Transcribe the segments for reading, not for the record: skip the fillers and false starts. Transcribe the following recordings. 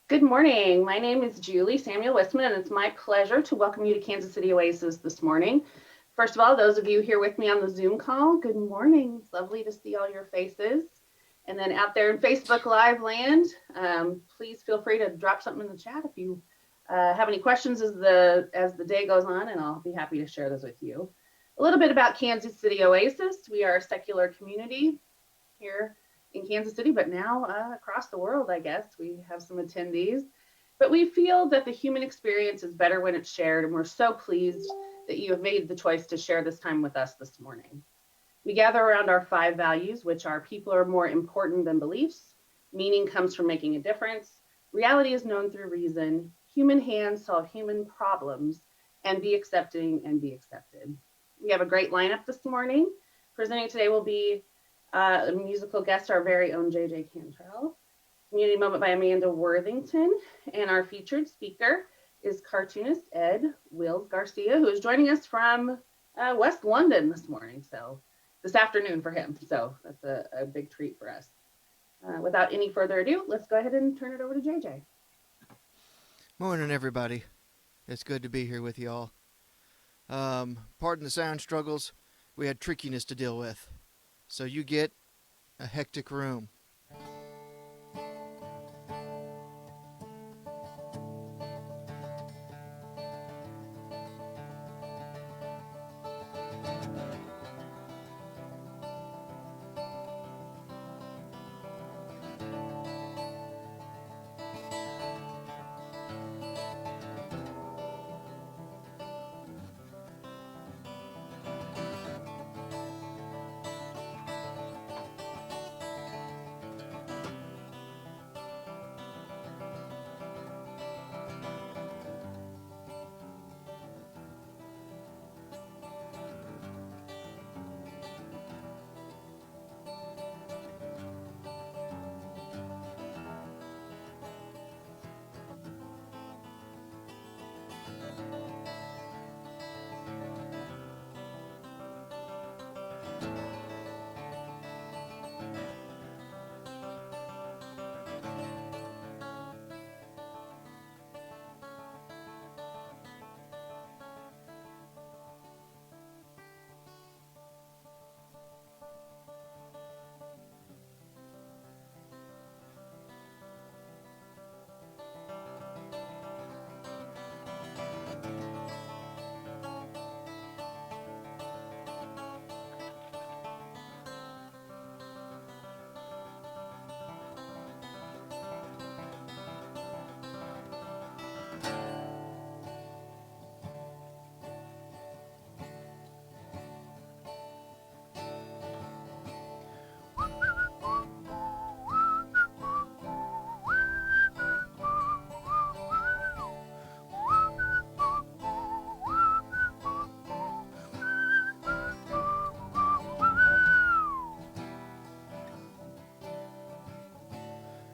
Good morning. My name is Julie Samuel Westman, and it's my pleasure to welcome you to Kansas City Oasis this morning. First of all, those of you here with me on the Zoom call, good morning. It's lovely to see all your faces. And then out there in Facebook Live land, please feel free to drop something in the chat if you have any questions as the day goes on, and I'll be happy to share those with you. A little bit about Kansas City Oasis. We are a secular community here in Kansas City, but now across the world, I guess. We have some attendees. But we feel that the human experience is better when it's shared, and we're so pleased that you have made the choice to share this time with us this morning. We gather around our 5 values, which are people are more important than beliefs, meaning comes from making a difference, reality is known through reason, human hands solve human problems, and be accepting and be accepted. We have a great lineup this morning. Presenting today will be a musical guest, our very own JJ Cantrell, Community Moment by Amanda Worthington, and our featured speaker is cartoonist Ed Wills-Garcia, who is joining us from West London this afternoon for him. So that's a big treat for us. Without any further ado, let's go ahead and turn it over to JJ. Morning, everybody. It's good to be here with y'all. Pardon the sound struggles. We had trickiness to deal with. So you get a hectic room.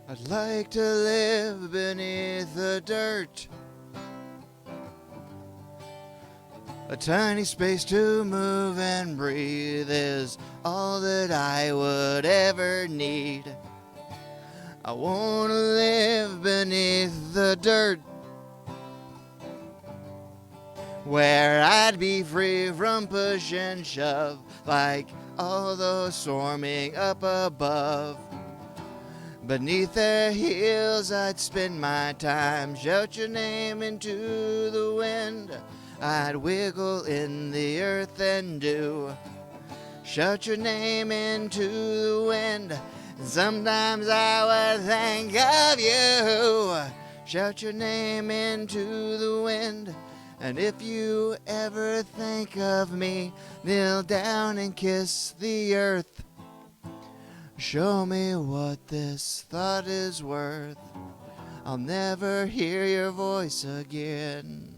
I'd like to live beneath the dirt. A tiny space to move and breathe is all that I would ever need. I want to live beneath the dirt, where I'd be free from push and shove, like all those swarming up above. Beneath their heels I'd spend my time, shout your name into the wind. I'd wiggle in the earth and dew, shout your name into the wind. Sometimes I would think of you, shout your name into the wind. And if you ever think of me, kneel down and kiss the earth. Show me what this thought is worth. I'll never hear your voice again.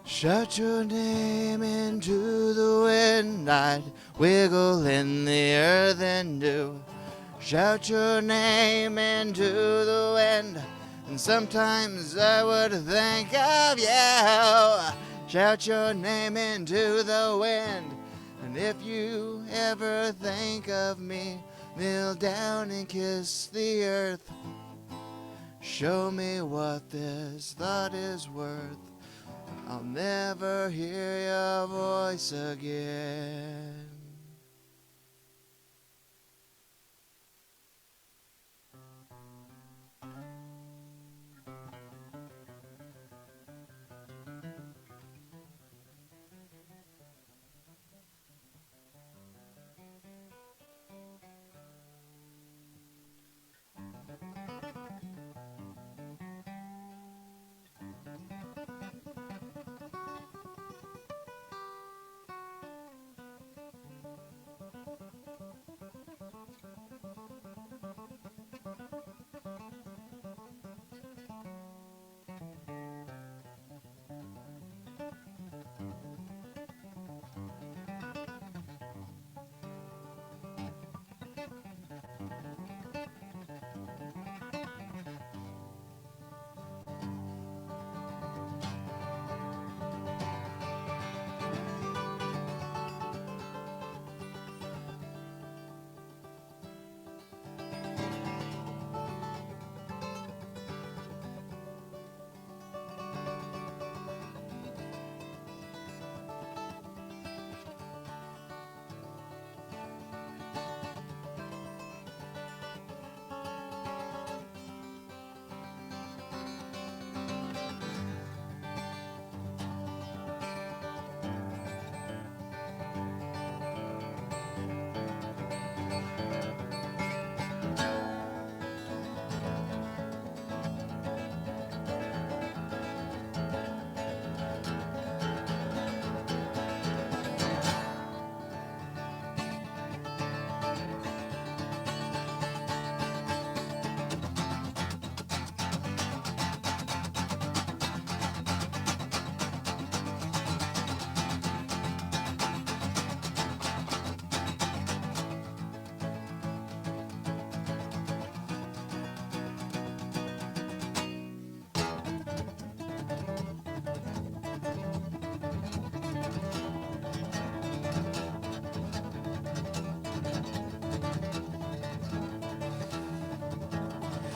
Shout your name into the wind, I'd wiggle in the earth and do. Shout your name into the wind, and sometimes I would think of you. Shout your name into the wind, and if you ever think of me, kneel down and kiss the earth. Show me what this thought is worth. I'll never hear your voice again.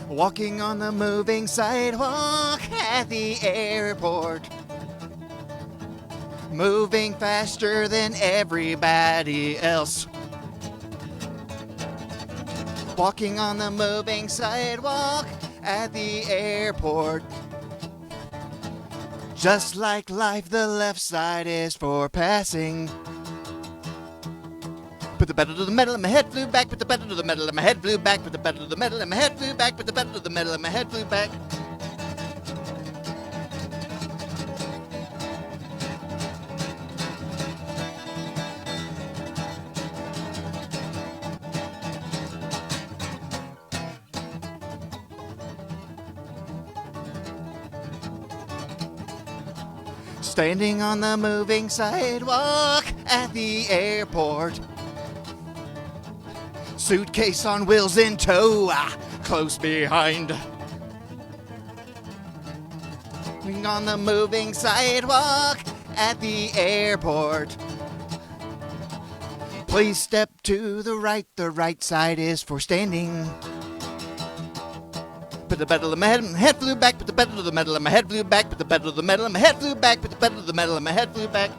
Walking on the moving sidewalk at the airport, moving faster than everybody else. Walking on the moving sidewalk at the airport. Just like life, the left side is for passing. Put the pedal to the metal and my head flew back. Put the pedal to the metal and my head flew back. Put the pedal to the metal and my head flew back. Put the pedal to the metal and my head flew back. Standing on the moving sidewalk at the airport. Suitcase on wheels in tow, close behind. On the moving sidewalk at the airport. Please step to the right side is for standing. Put the pedal to my head flew back, put the pedal to the metal and my head flew back, put the pedal to the metal and my head flew back, put the pedal to the metal and my head flew back.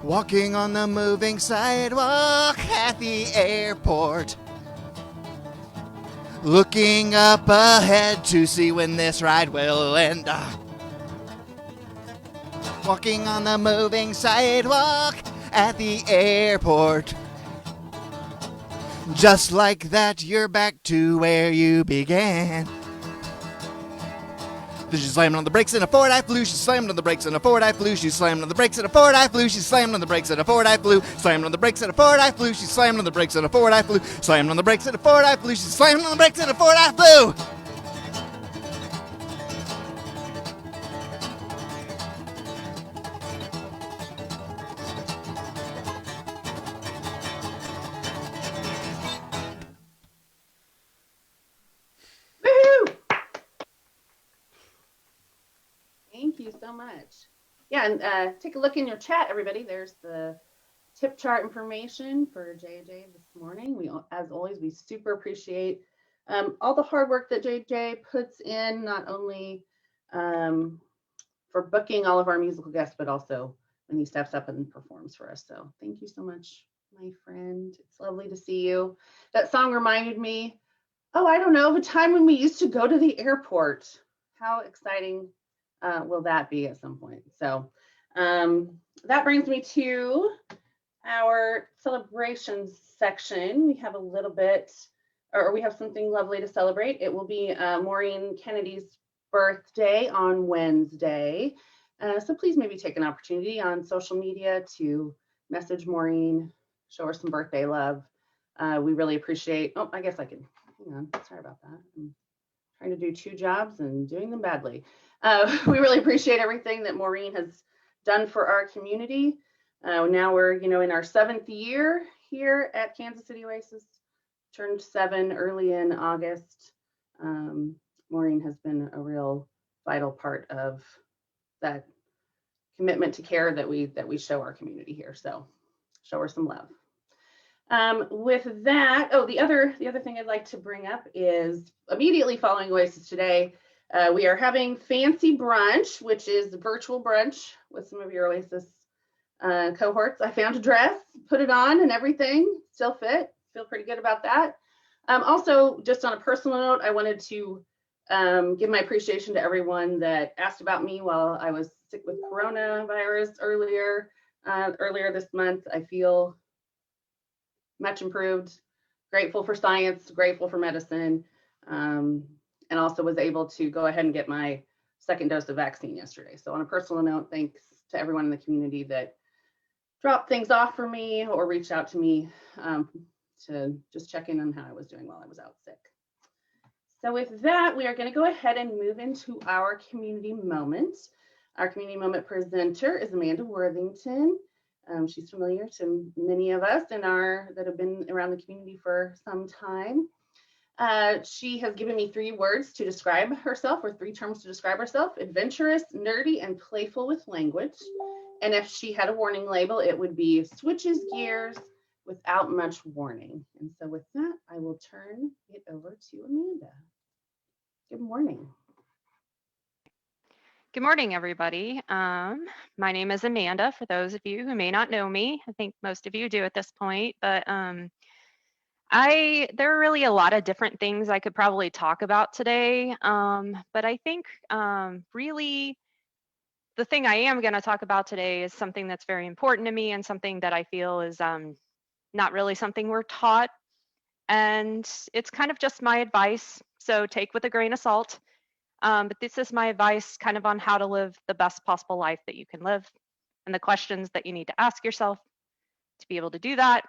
Walking on the moving sidewalk at the airport. Looking up ahead to see when this ride will end. Walking on the moving sidewalk at the airport. Just like that, you're back to where you began. Then she slammed on the brakes in a Ford I flew. She slammed on the brakes in a Ford I flew. She slammed on the brakes in a Ford I flew. She slammed on the brakes in a Ford I flew. Slammed on the brakes in a Ford I flew. She slammed on the brakes in a Ford I flew. Slammed on the brakes in a Ford I flew. She slammed on the brakes in a Ford I flew. Woohoo! Thank you so much. Yeah, and take a look in your chat, everybody. There's the tip chart information for JJ this morning. We, as always, we super appreciate all the hard work that JJ puts in, not only for booking all of our musical guests, but also when he steps up and performs for us. So thank you so much, my friend. It's lovely to see you. That song reminded me, oh, I don't know, of a time when we used to go to the airport. How exciting will that be at some point? So that brings me to our celebrations section. We have a little bit, or we have something lovely to celebrate. It will be Maureen Kennedy's birthday on Wednesday. So please maybe take an opportunity on social media to message Maureen, show her some birthday love. We really appreciate, oh, I guess I can, hang on, sorry about that. I'm trying to do two jobs and doing them badly. We really appreciate everything that Maureen has done for our community. Now we're, in our 7th year here at Kansas City Oasis. Turned 7 early in August. Maureen has been a real vital part of that commitment to care that we show our community here. So show her some love. With that, the other thing I'd like to bring up is immediately following Oasis today, we are having Fancy Brunch, which is virtual brunch with some of your Oasis cohorts. I found a dress, put it on and everything, still fit, feel pretty good about that. Also, just on a personal note, I wanted to give my appreciation to everyone that asked about me while I was sick with coronavirus earlier this month. I feel much improved, grateful for science, grateful for medicine, and also was able to go ahead and get my 2nd dose of vaccine yesterday. So on a personal note, thanks to everyone in the community that dropped things off for me or reached out to me to just check in on how I was doing while I was out sick. So with that, we are going to go ahead and move into our community moment. Our community moment presenter is Amanda Worthington. She's familiar to many of us that have been around the community for some time. She has given me 3 words to describe herself, or 3 terms to describe herself: adventurous, nerdy, and playful with language. And if she had a warning label, it would be switches gears without much warning. And so with that, I will turn it over to Amanda. Good morning. Good morning, everybody. My name is Amanda, for those of you who may not know me. I think most of you do at this point, but there are really a lot of different things I could probably talk about today. But I think really the thing I am going to talk about today is something that's very important to me and something that I feel is not really something we're taught. And it's kind of just my advice, so take with a grain of salt. But this is my advice kind of on how to live the best possible life that you can live and the questions that you need to ask yourself to be able to do that.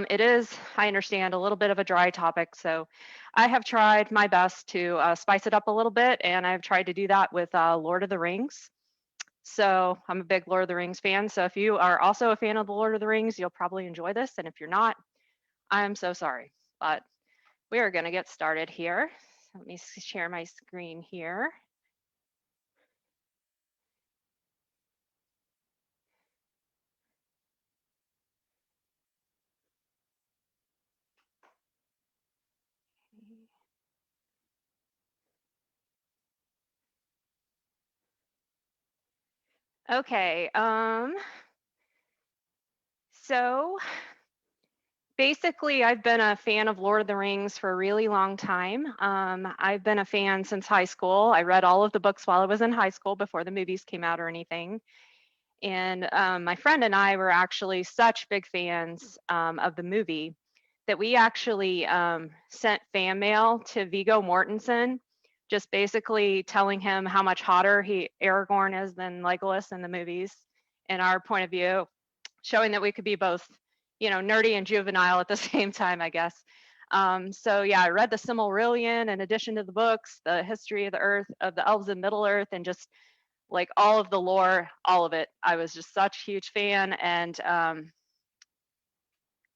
It is, I understand, a little bit of a dry topic, so I have tried my best to spice it up a little bit, and I've tried to do that with Lord of the Rings. So I'm a big Lord of the Rings fan, so if you are also a fan of the Lord of the Rings, you'll probably enjoy this, and if you're not, I'm so sorry. But we are going to get started here. Let me share my screen here. Okay, so basically I've been a fan of Lord of the Rings for a really long time. I've been a fan since high school. I read all of the books while I was in high school before the movies came out or anything. And my friend and I were actually such big fans of the movie that we actually sent fan mail to Viggo Mortensen just basically telling him how much hotter Aragorn is than Legolas in the movies, in our point of view, showing that we could be both, nerdy and juvenile at the same time, I guess. So yeah, I read the Silmarillion in addition to the books, the history of the Earth, of the elves in Middle Earth, and just like all of the lore, all of it. I was just such a huge fan, and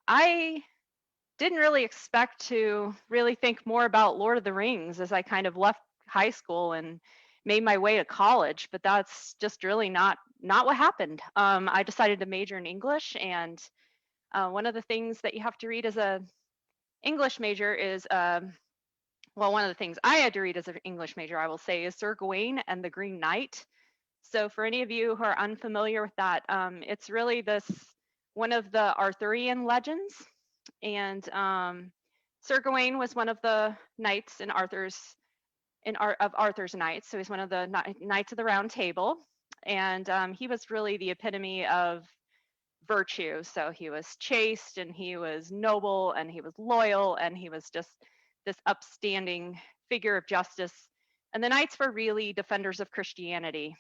I didn't really expect to really think more about Lord of the Rings as I kind of left high school and made my way to college, but that's just really not what happened. I decided to major in English, and one of the things that you have to read as a English major is one of the things I had to read as an English major, I will say, is Sir Gawain and the Green Knight. So for any of you who are unfamiliar with that, it's really this one of the Arthurian legends, and Sir Gawain was one of the knights in Arthur's knights. So he's one of the knights of the Round Table, and he was really the epitome of virtue. So he was chaste, and he was noble, and he was loyal, and he was just this upstanding figure of justice. And the knights were really defenders of Christianity.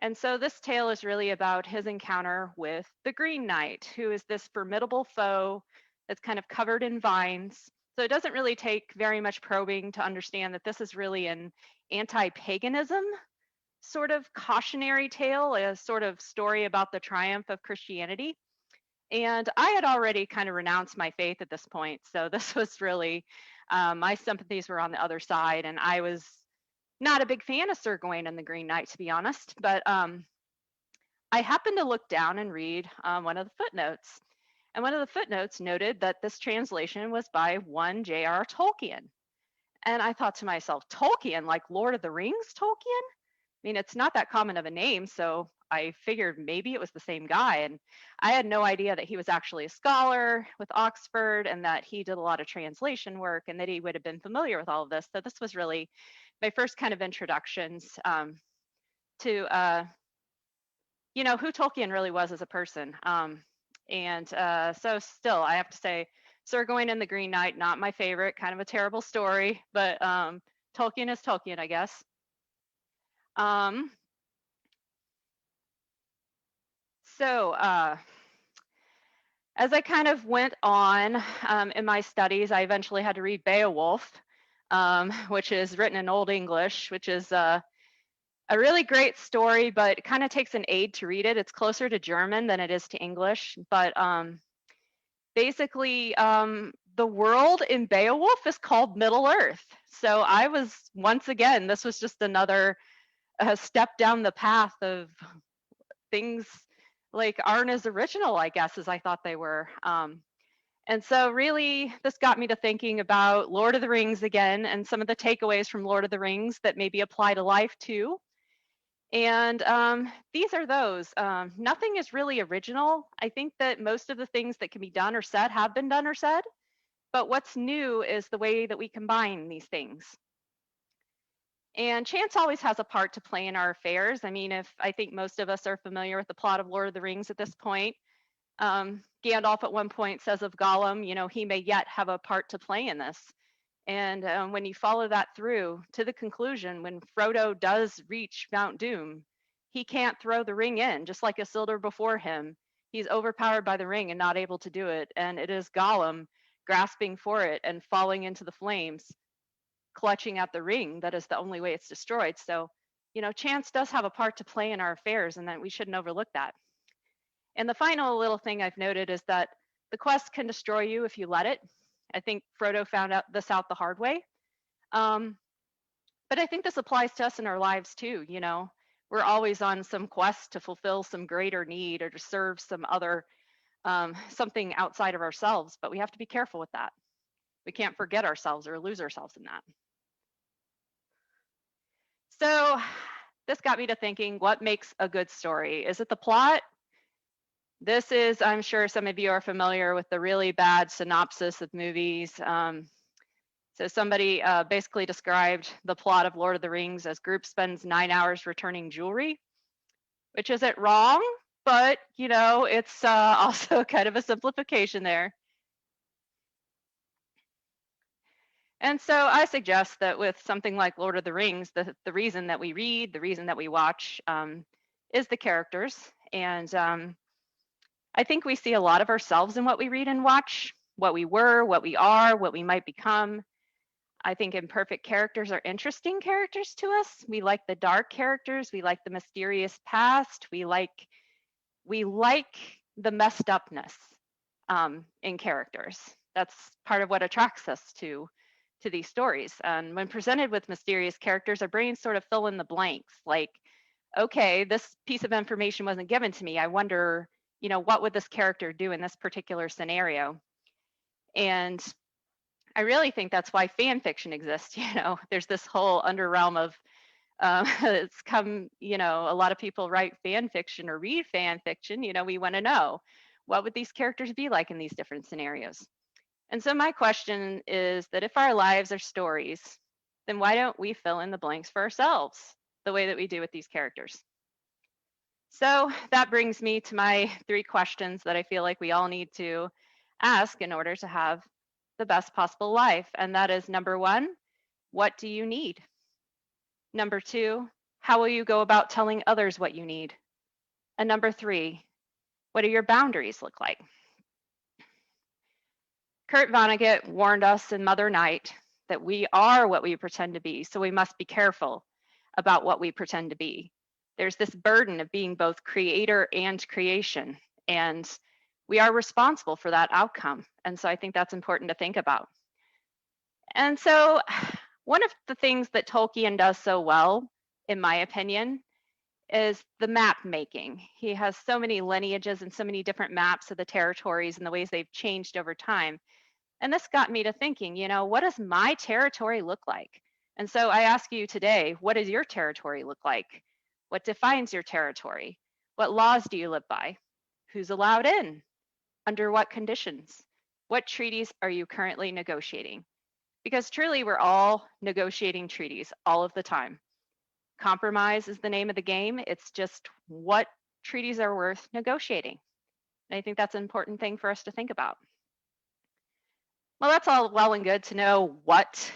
And so this tale is really about his encounter with the Green Knight, who is this formidable foe that's kind of covered in vines. So it doesn't really take very much probing to understand that this is really an anti-paganism sort of cautionary tale, a sort of story about the triumph of Christianity. And I had already kind of renounced my faith at this point. So this was really, my sympathies were on the other side. And I was not a big fan of Sir Gawain and the Green Knight, to be honest. But I happened to look down and read one of the footnotes. And one of the footnotes noted that this translation was by one J.R. Tolkien. And I thought to myself, Tolkien, like Lord of the Rings Tolkien? I mean, it's not that common of a name, so I figured maybe it was the same guy. And I had no idea that he was actually a scholar with Oxford, and that he did a lot of translation work, and that he would have been familiar with all of this. So this was really my first kind of introductions to who Tolkien really was as a person. So still, I have to say, Sir Gawain and the Green Knight, not my favorite, kind of a terrible story, but Tolkien is Tolkien, I guess. As I kind of went on in my studies, I eventually had to read Beowulf, which is written in Old English, which is a really great story, but it kind of takes an aid to read it. It's closer to German than it is to English, but basically the world in Beowulf is called Middle Earth. So I was, once again, this was just another step down the path of things like aren't as original, I guess, as I thought they were. And so really, this got me to thinking about Lord of the Rings again, and some of the takeaways from Lord of the Rings that maybe apply to life too. And these are those. Nothing is really original. I think that most of the things that can be done or said have been done or said, but what's new is the way that we combine these things. And chance always has a part to play in our affairs. I mean, I think most of us are familiar with the plot of Lord of the Rings at this point. Gandalf at one point says of Gollum, he may yet have a part to play in this. And when you follow that through to the conclusion, when Frodo does reach Mount Doom, he can't throw the ring in, just like Isildur before him. He's overpowered by the ring and not able to do it. And it is Gollum grasping for it and falling into the flames, clutching at the ring. That is the only way it's destroyed. So, chance does have a part to play in our affairs, and that we shouldn't overlook that. And the final little thing I've noted is that the quest can destroy you if you let it. I think Frodo found this out the hard way. But I think this applies to us in our lives too. We're always on some quest to fulfill some greater need or to serve some other, something outside of ourselves, but we have to be careful with that. We can't forget ourselves or lose ourselves in that. So this got me to thinking, what makes a good story? Is it the plot? This is, I'm sure some of you are familiar with the really bad synopsis of movies. So somebody basically described the plot of Lord of the Rings as group spends 9 hours returning jewelry, which isn't wrong, but it's also kind of a simplification there. And so I suggest that with something like Lord of the Rings, the reason that we read, the reason that we watch, is the characters. And I think we see a lot of ourselves in what we read and watch, what we were, what we are, what we might become. I think imperfect characters are interesting characters to us. We like the dark characters. We like the mysterious past. We like the messed upness in characters. That's part of what attracts us to these stories. And when presented with mysterious characters, our brains sort of fill in the blanks. Like, okay, this piece of information wasn't given to me. I wonder, what would this character do in this particular scenario? And I really think that's why fan fiction exists. There's this whole under realm of it's come, a lot of people write fan fiction or read fan fiction. We want to know, what would these characters be like in these different scenarios? And so my question is that if our lives are stories, then why don't we fill in the blanks for ourselves the way that we do with these characters? So that brings me to my 3 questions that I feel like we all need to ask in order to have the best possible life. And that is, number 1, what do you need? Number 2, how will you go about telling others what you need? And number 3, what do your boundaries look like? Kurt Vonnegut warned us in Mother Night that we are what we pretend to be, so we must be careful about what we pretend to be. There's this burden of being both creator and creation, and we are responsible for that outcome. And so I think that's important to think about. And so one of the things that Tolkien does so well, in my opinion, is the map making. He has so many lineages and so many different maps of the territories and the ways they've changed over time. And this got me to thinking, what does my territory look like? And so I ask you today, what does your territory look like? What defines your territory? What laws do you live by? Who's allowed in? Under what conditions? What treaties are you currently negotiating? Because truly, we're all negotiating treaties all of the time. Compromise is the name of the game. It's just what treaties are worth negotiating. And I think that's an important thing for us to think about. Well, that's all well and good to know what,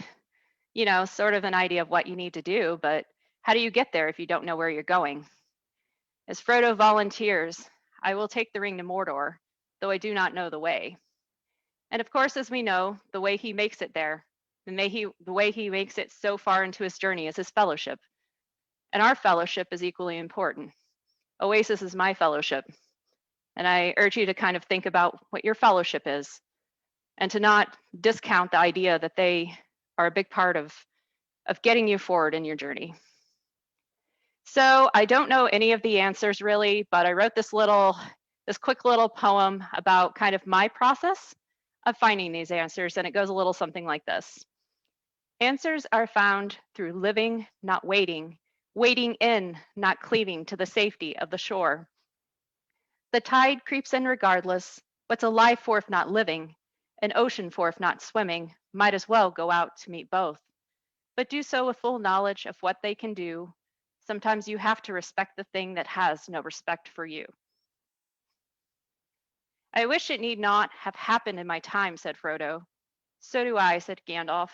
sort of an idea of what you need to do, but how do you get there if you don't know where you're going? As Frodo volunteers, I will take the ring to Mordor, though I do not know the way. And of course, as we know, the way he makes it there, the way he makes it so far into his journey is his fellowship. And our fellowship is equally important. Oasis is my fellowship. And I urge you to kind of think about what your fellowship is and to not discount the idea that they are a big part of getting you forward in your journey. So I don't know any of the answers really, but I wrote this quick little poem about kind of my process of finding these answers, and it goes a little something like this. Answers are found through living, not waiting, wading in, not cleaving to the safety of the shore. The tide creeps in regardless. What's a life for if not living? An ocean for if not swimming? Might as well go out to meet both. But do so with full knowledge of what they can do. Sometimes you have to respect the thing that has no respect for you. I wish it need not have happened in my time, said Frodo. So do I, said Gandalf,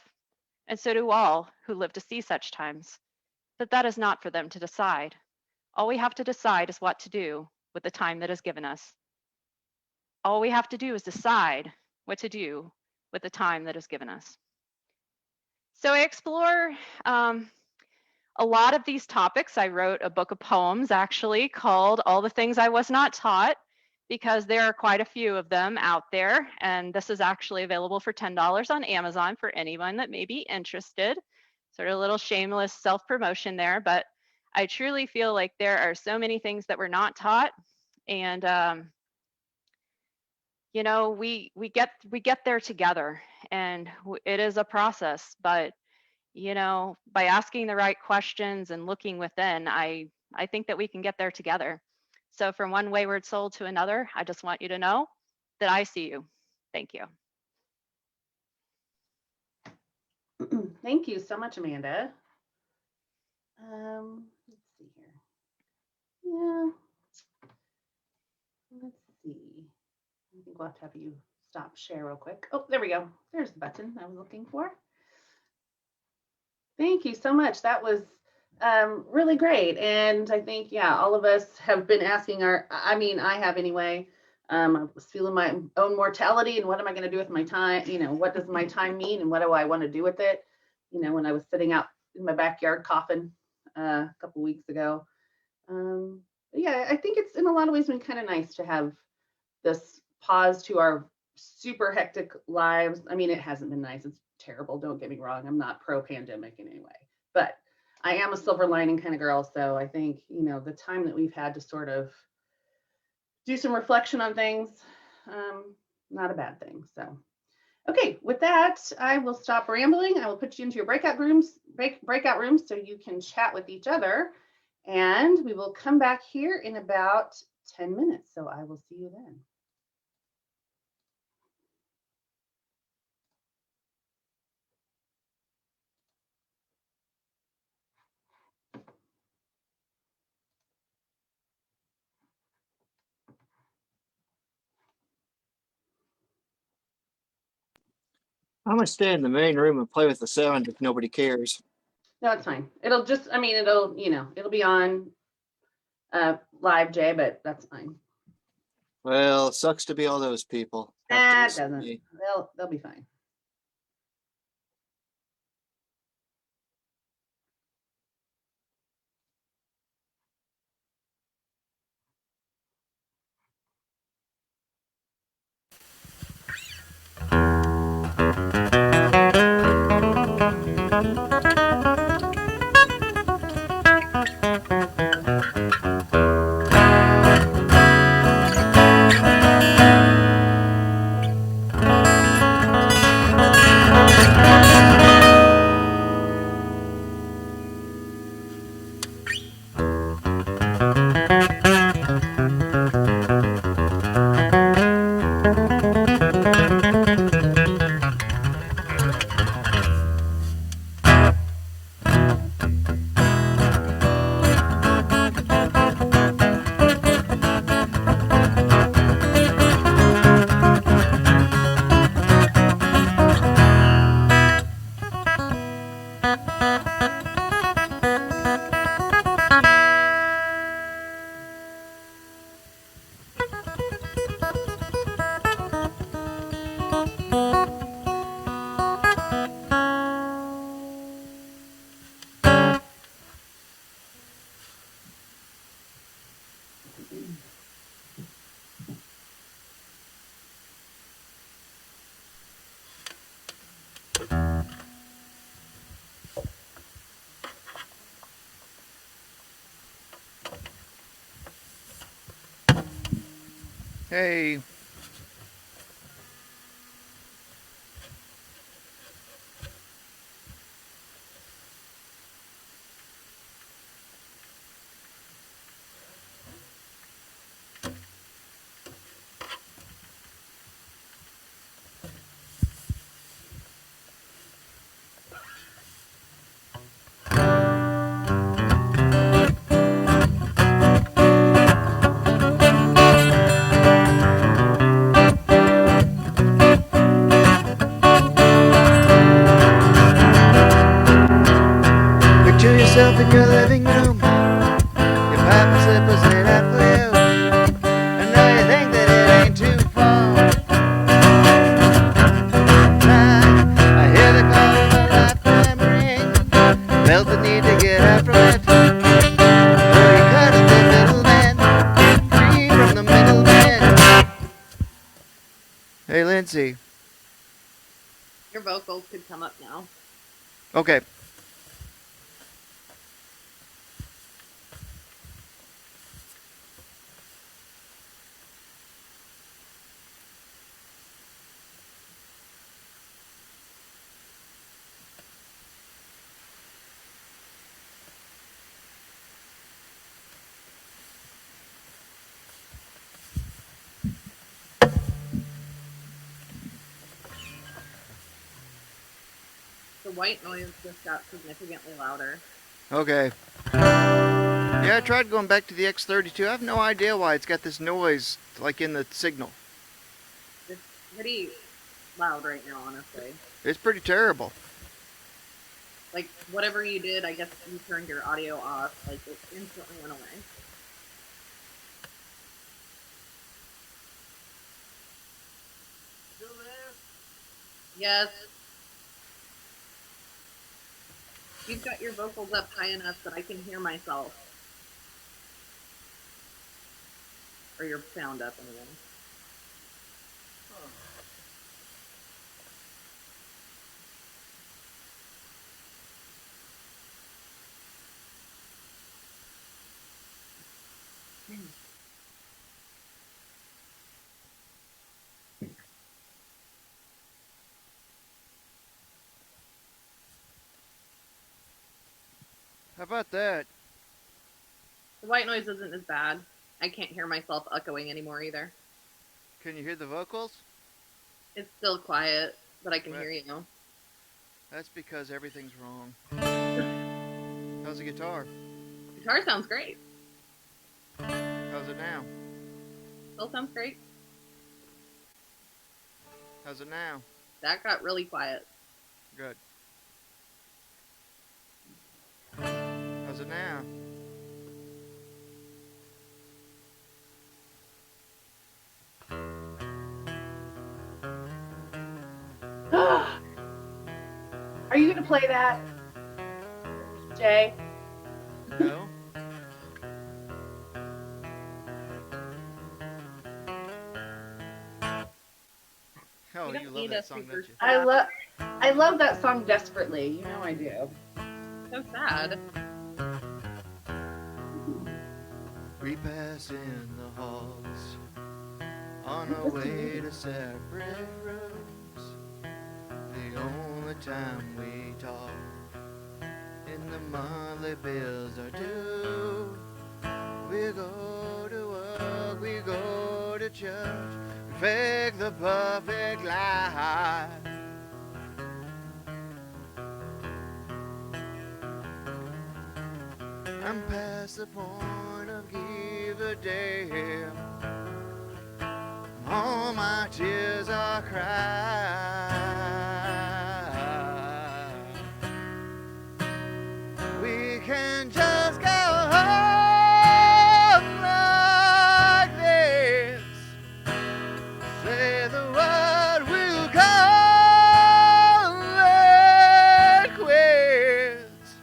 and so do all who live to see such times. But that is not for them to decide. All we have to decide is what to do with the time that is given us. All we have to do is decide what to do with the time that is given us. So I explore a lot of these topics. I wrote a book of poems actually called All the Things I Was Not Taught, because there are quite a few of them out there. And this is actually available for $10 on Amazon for anyone that may be interested. Sort of a little shameless self-promotion there, but I truly feel like there are so many things that we're not taught. And we get there together, and it is a process, but by asking the right questions and looking within, I think that we can get there together. So from one wayward soul to another, I just want you to know that I see you. Thank you. Thank you so much, Amanda. Let's see here. Yeah. Let's see. I think we'll have to have you stop share real quick. Oh, there we go. There's the button I was looking for. Thank you so much. That was really great. And I think, yeah, all of us have been asking I mean, I have anyway. I was feeling my own mortality and what am I going to do with my time? What does my time mean and what do I want to do with it? When I was sitting out in my backyard coughing a couple weeks ago. Yeah, I think it's in a lot of ways been kind of nice to have this pause to our super hectic lives. I mean, it hasn't been nice. It's terrible. Don't get me wrong. I'm not pro pandemic in any way, but I am a silver lining kind of girl. So I think, the time that we've had to sort of do some reflection on things, not a bad thing. So, okay, with that, I will stop rambling. I will put you into your breakout rooms so you can chat with each other. And we will come back here in about 10 minutes. So I will see you then. I'm gonna stay in the main room and play with the sound if nobody cares. No, it's fine. It'll just, I mean, it'll be on live, Jay, but that's fine. Well, it sucks to be all those people. Nah, it doesn't. They'll be fine. Hey. Picture yourself in your living room. Your pipe and slippers laid out for you. I know you think that it ain't too far. I hear the call of a lifetime ring. Felt the need to get out from it. So you cut at the middleman. Free from the middleman. Hey, Lindsay. Your vocals could come up now. Okay. The white noise just got significantly louder. Okay. Yeah, I tried going back to the X32. I have no idea why it's got this noise, like in the signal. It's pretty loud right now, honestly. It's pretty terrible. Like, whatever you did, I guess you turned your audio off. Like, it instantly went away. Still there? Yes. You've got your vocals up high enough that I can hear myself. Or your sound up, anyway. How about that? The white noise isn't as bad. I can't hear myself echoing anymore either. Can you hear the vocals? It's still quiet, but I can Right. hear you. That's because everything's wrong. How's the guitar? Guitar sounds great. How's it now? Still sounds great. How's it now? That got really quiet. Good. How's it now? Are you gonna play that, Jay? No? Oh, You don't you love need that a song, super don't you? I love that song desperately. You know I do. So sad. We pass in the halls on our way to separate rooms. The only time we talk in the monthly bills are due. We go to work, we go to church, we fake the perfect life. I'm past the point of give a damn. All my tears are cried. We can just go home like this. Say the word, we'll call it quits.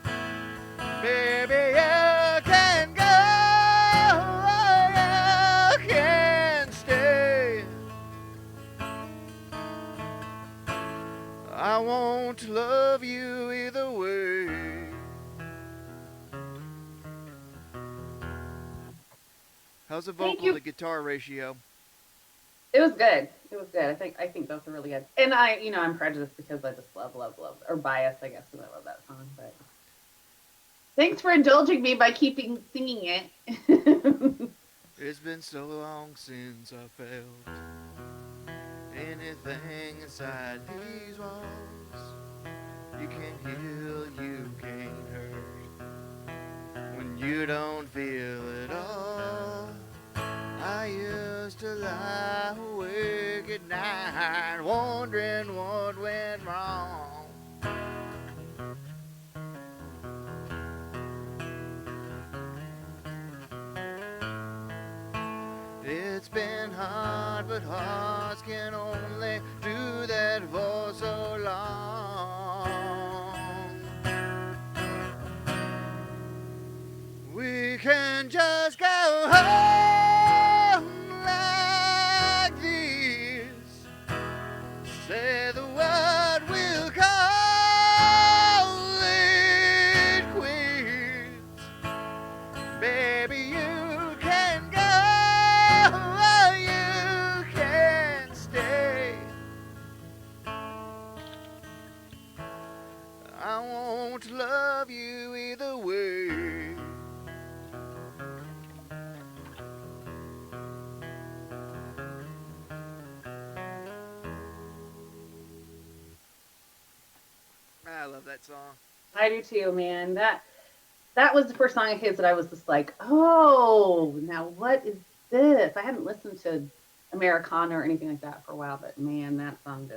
Baby, you can go, you can stay. I won't love you either way. How's the Thank vocal you. to guitar ratio? It was good. It was good. I think both are really good. And I'm prejudiced because I just love, or biased, I guess, because I love that song. But thanks for indulging me by keeping singing it. It's been so long since I felt anything inside these walls. You can't heal, you can't hurt when you don't feel it all. I used to lie awake at night wondering what went wrong. It's been hard, but hearts can only do that for so long. We can just go home like this. Say the word, we'll call it quits. Baby, you can go, you can stay. I won't love you either way. I love that song. I do too, man. That was the first song of his that I was just like, oh, now what is this? I hadn't listened to Americana or anything like that for a while, but man, that song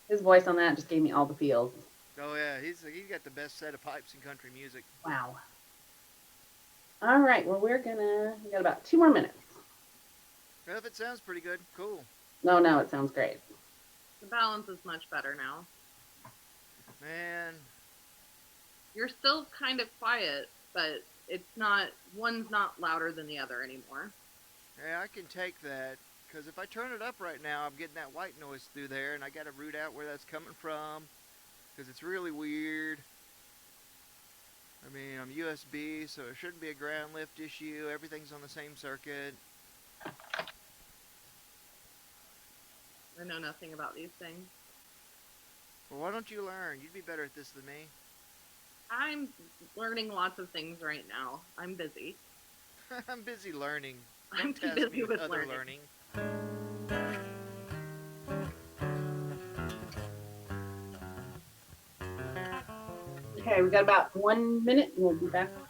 his voice on that just gave me all the feels. Oh yeah, he's got the best set of pipes in country music. Wow. All right. Well, we got about 2 more minutes. Well, if it sounds pretty good, cool. No, it sounds great. The balance is much better now. Man, You're still kind of quiet, but it's not, one's not louder than the other anymore. yeah, I can take that. Because if I turn it up right now, I'm getting that white noise through there, and I got to root out where that's coming from. Because it's really weird. I mean, I'm USB, so it shouldn't be a ground lift issue. Everything's on the same circuit. I know nothing about these things. Well, why don't you learn? You'd be better at this than me. I'm learning lots of things right now. I'm busy. I'm busy learning. I'm Don't too task busy me with other learning. Okay, we got about 1 minute and we'll be back on.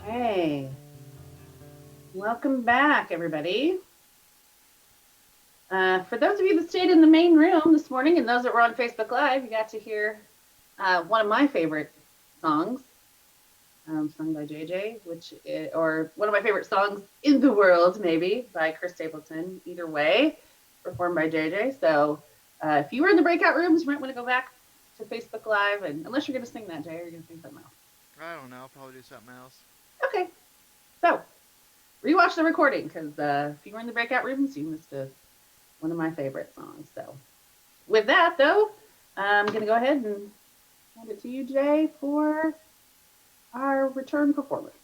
Okay. Welcome back, everybody. For those of you that stayed in the main room this morning and those that were on Facebook Live, you got to hear one of my favorite songs, sung by JJ, or one of my favorite songs in the world, maybe, by Chris Stapleton. Either way, performed by JJ. So if you were in the breakout rooms, you might want to go back to Facebook Live, and unless you're going to sing that, Jay, or you're going to sing something else. I don't know. I'll probably do something else. Okay. So rewatch the recording, because if you were in the breakout rooms, you missed one of my favorite songs. So with that, though, I'm going to go ahead and hand it to you, Jay, for our return performance.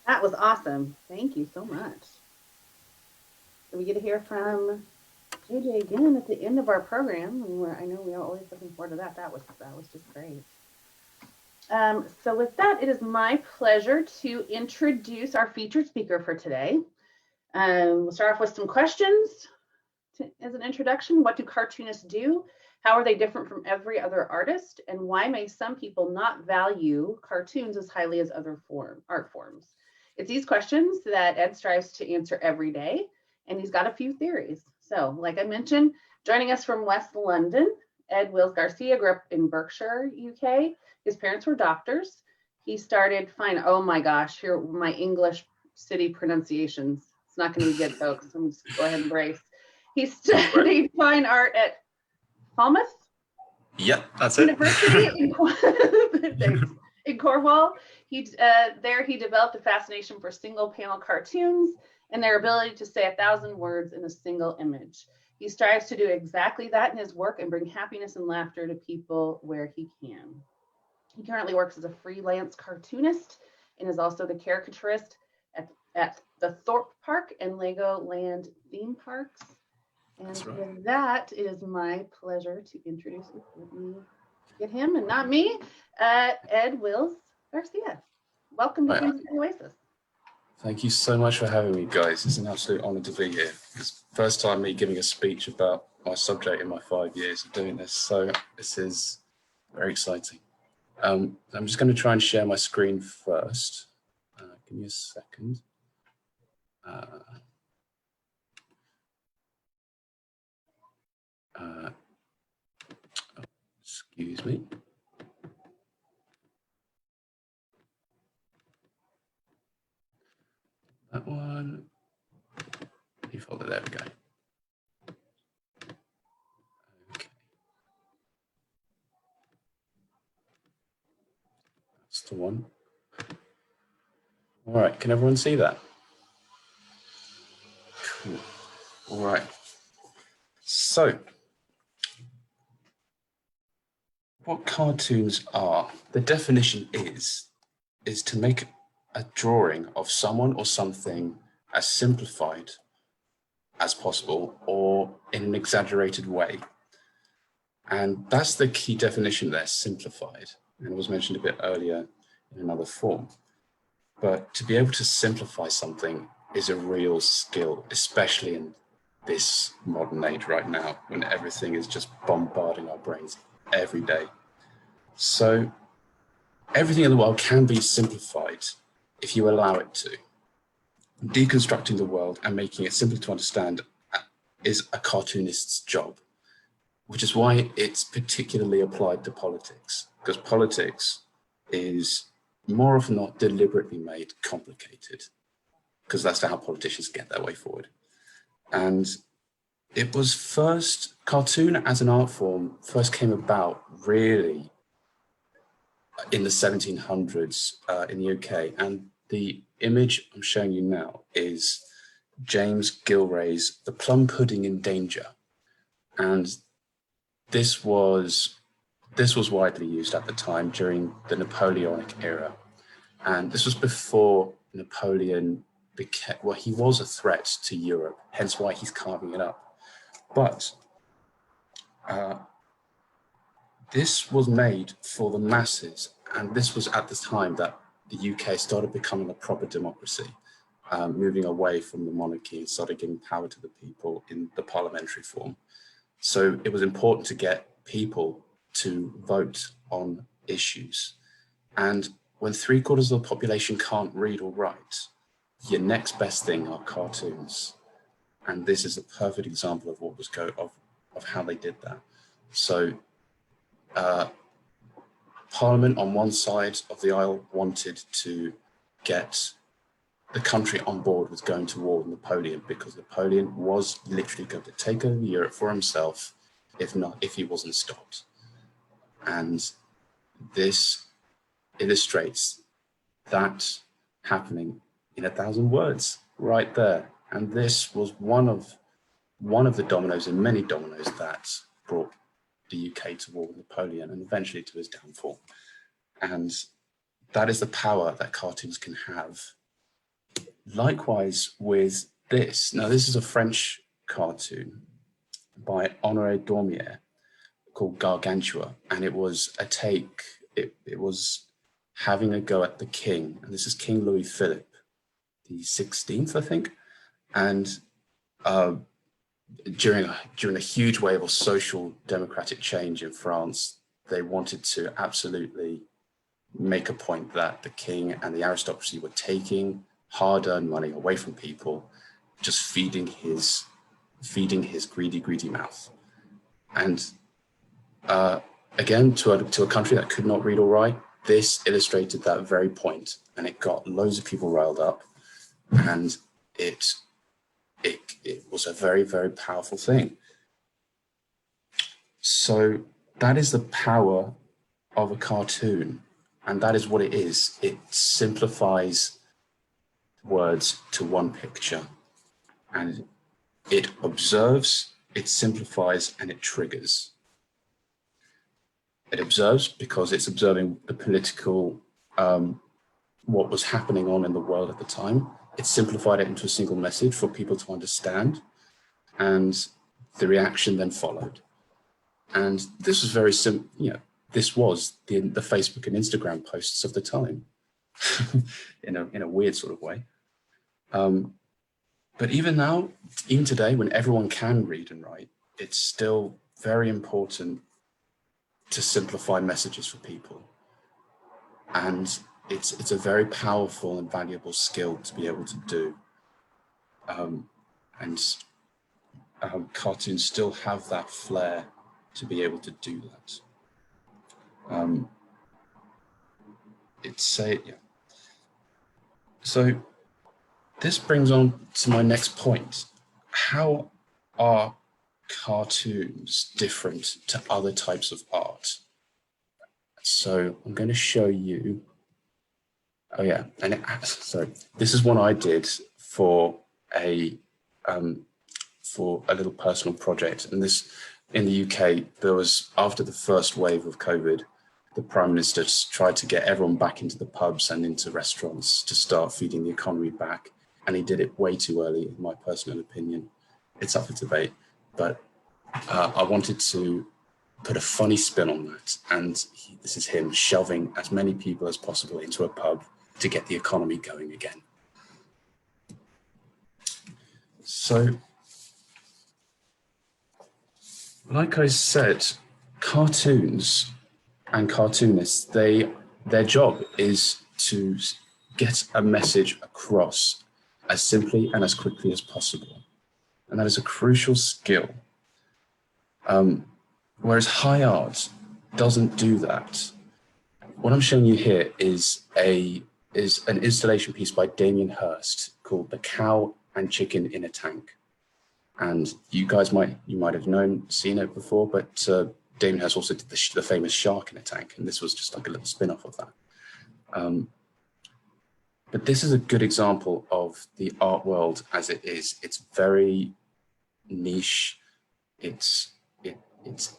That was awesome. Thank you so much. So we get to hear from JJ again at the end of our program. I know we are always looking forward to that. That was just great. So with that, it is my pleasure to introduce our featured speaker for today. We'll start off with some questions as an introduction. What do cartoonists do? How are they different from every other artist? And why may some people not value cartoons as highly as other art forms? It's these questions that Ed strives to answer every day, and he's got a few theories. So, like I mentioned, joining us from West London, Ed Wills-Garcia grew up in Berkshire, UK. His parents were doctors. He started oh my gosh, here my English city pronunciations. It's not going to be good, folks. I'm just go ahead and brace. He studied fine art at Falmouth that's University it. in Cornwall. There he developed a fascination for single panel cartoons and their ability to say 1,000 words in a single image. He strives to do exactly that in his work and bring happiness and laughter to people where he can. He currently works as a freelance cartoonist and is also the caricaturist at the Thorpe Park and Legoland theme parks. And with that, it is my pleasure to introduce get him and not me, Ed Wills-Garcia. Welcome to Kansas City Oasis. Thank you so much for having me, guys. It's an absolute honor to be here. It's the first time me giving a speech about my subject in my 5 years of doing this, so this is very exciting. I'm just going to try and share my screen first. Give me a second. Excuse me. That one. Default, there we go. Okay. That's the one. All right, can everyone see that? Cool. All right. So, what cartoons are, the definition is to make a drawing of someone or something as simplified as possible or in an exaggerated way. And that's the key definition there, simplified. And it was mentioned a bit earlier in another form. But to be able to simplify something is a real skill, especially in this modern age right now, when everything is just bombarding our brains every day. So everything in the world can be simplified if you allow it to. Deconstructing the world and making it simple to understand is a cartoonist's job, which is why it's particularly applied to politics, because politics is more often not deliberately made complicated, because that's how politicians get their way forward. And it was cartoon as an art form first came about really in the 1700s in the UK. And the image I'm showing you now is James Gilray's The Plum Pudding in Danger. And this was widely used at the time during the Napoleonic era. And this was before Napoleon became, well, he was a threat to Europe, hence why he's carving it up. But this was made for the masses. And this was at the time that the UK started becoming a proper democracy, moving away from the monarchy and started giving power to the people in the parliamentary form. So it was important to get people to vote on issues. And when 3/4 of the population can't read or write, your next best thing are cartoons. And this is a perfect example of what was of how they did that. So Parliament on one side of the aisle wanted to get the country on board with going to war with Napoleon, because Napoleon was literally going to take over Europe for himself if he wasn't stopped. And this illustrates that happening in 1,000 words right there. And this was one of the dominoes in many dominoes that brought the UK to war with Napoleon and eventually to his downfall. And that is the power that cartoons can have Likewise with this. Now, this is a French cartoon by Honoré Daumier called Gargantua, and it was a take, it was having a go at the king, and this is King Louis Philippe the 16th, I think, and during a huge wave of social democratic change in France, they wanted to absolutely make a point that the king and the aristocracy were taking hard-earned money away from people, just feeding his greedy mouth. And again, to a country that could not read or write, this illustrated that very point, and it got loads of people riled up, and it was a very, very powerful thing. So that is the power of a cartoon, and that is what it is. It simplifies words to one picture, and it observes, it simplifies, and it triggers. It observes because it's observing the political, what was happening on in the world at the time. It simplified it into a single message for people to understand, and the reaction then followed. And this was very simple, this was the Facebook and Instagram posts of the time in a weird sort of way. But even now, even today, when everyone can read and write, it's still very important to simplify messages for people. And it's a very powerful and valuable skill to be able to do. Cartoons still have that flair to be able to do that. So this brings on to my next point. How are cartoons different to other types of art? So I'm going to show you. Oh yeah, and sorry, this is one I did for a little personal project. And this, in the UK, there was, after the first wave of COVID, the Prime Minister tried to get everyone back into the pubs and into restaurants to start feeding the economy back. And he did it way too early, in my personal opinion. It's up for debate, but I wanted to put a funny spin on that. And this is him shoving as many people as possible into a pub to get the economy going again. So, like I said, cartoons and cartoonists, their job is to get a message across as simply and as quickly as possible. And that is a crucial skill. Whereas high art doesn't do that. What I'm showing you here is an installation piece by Damien Hirst called The Cow and Chicken in a Tank. And you guys might have seen it before, but Damien Hirst also did the famous Shark in a Tank, and this was just like a little spin-off of that. But this is a good example of the art world as it is. It's very niche, it's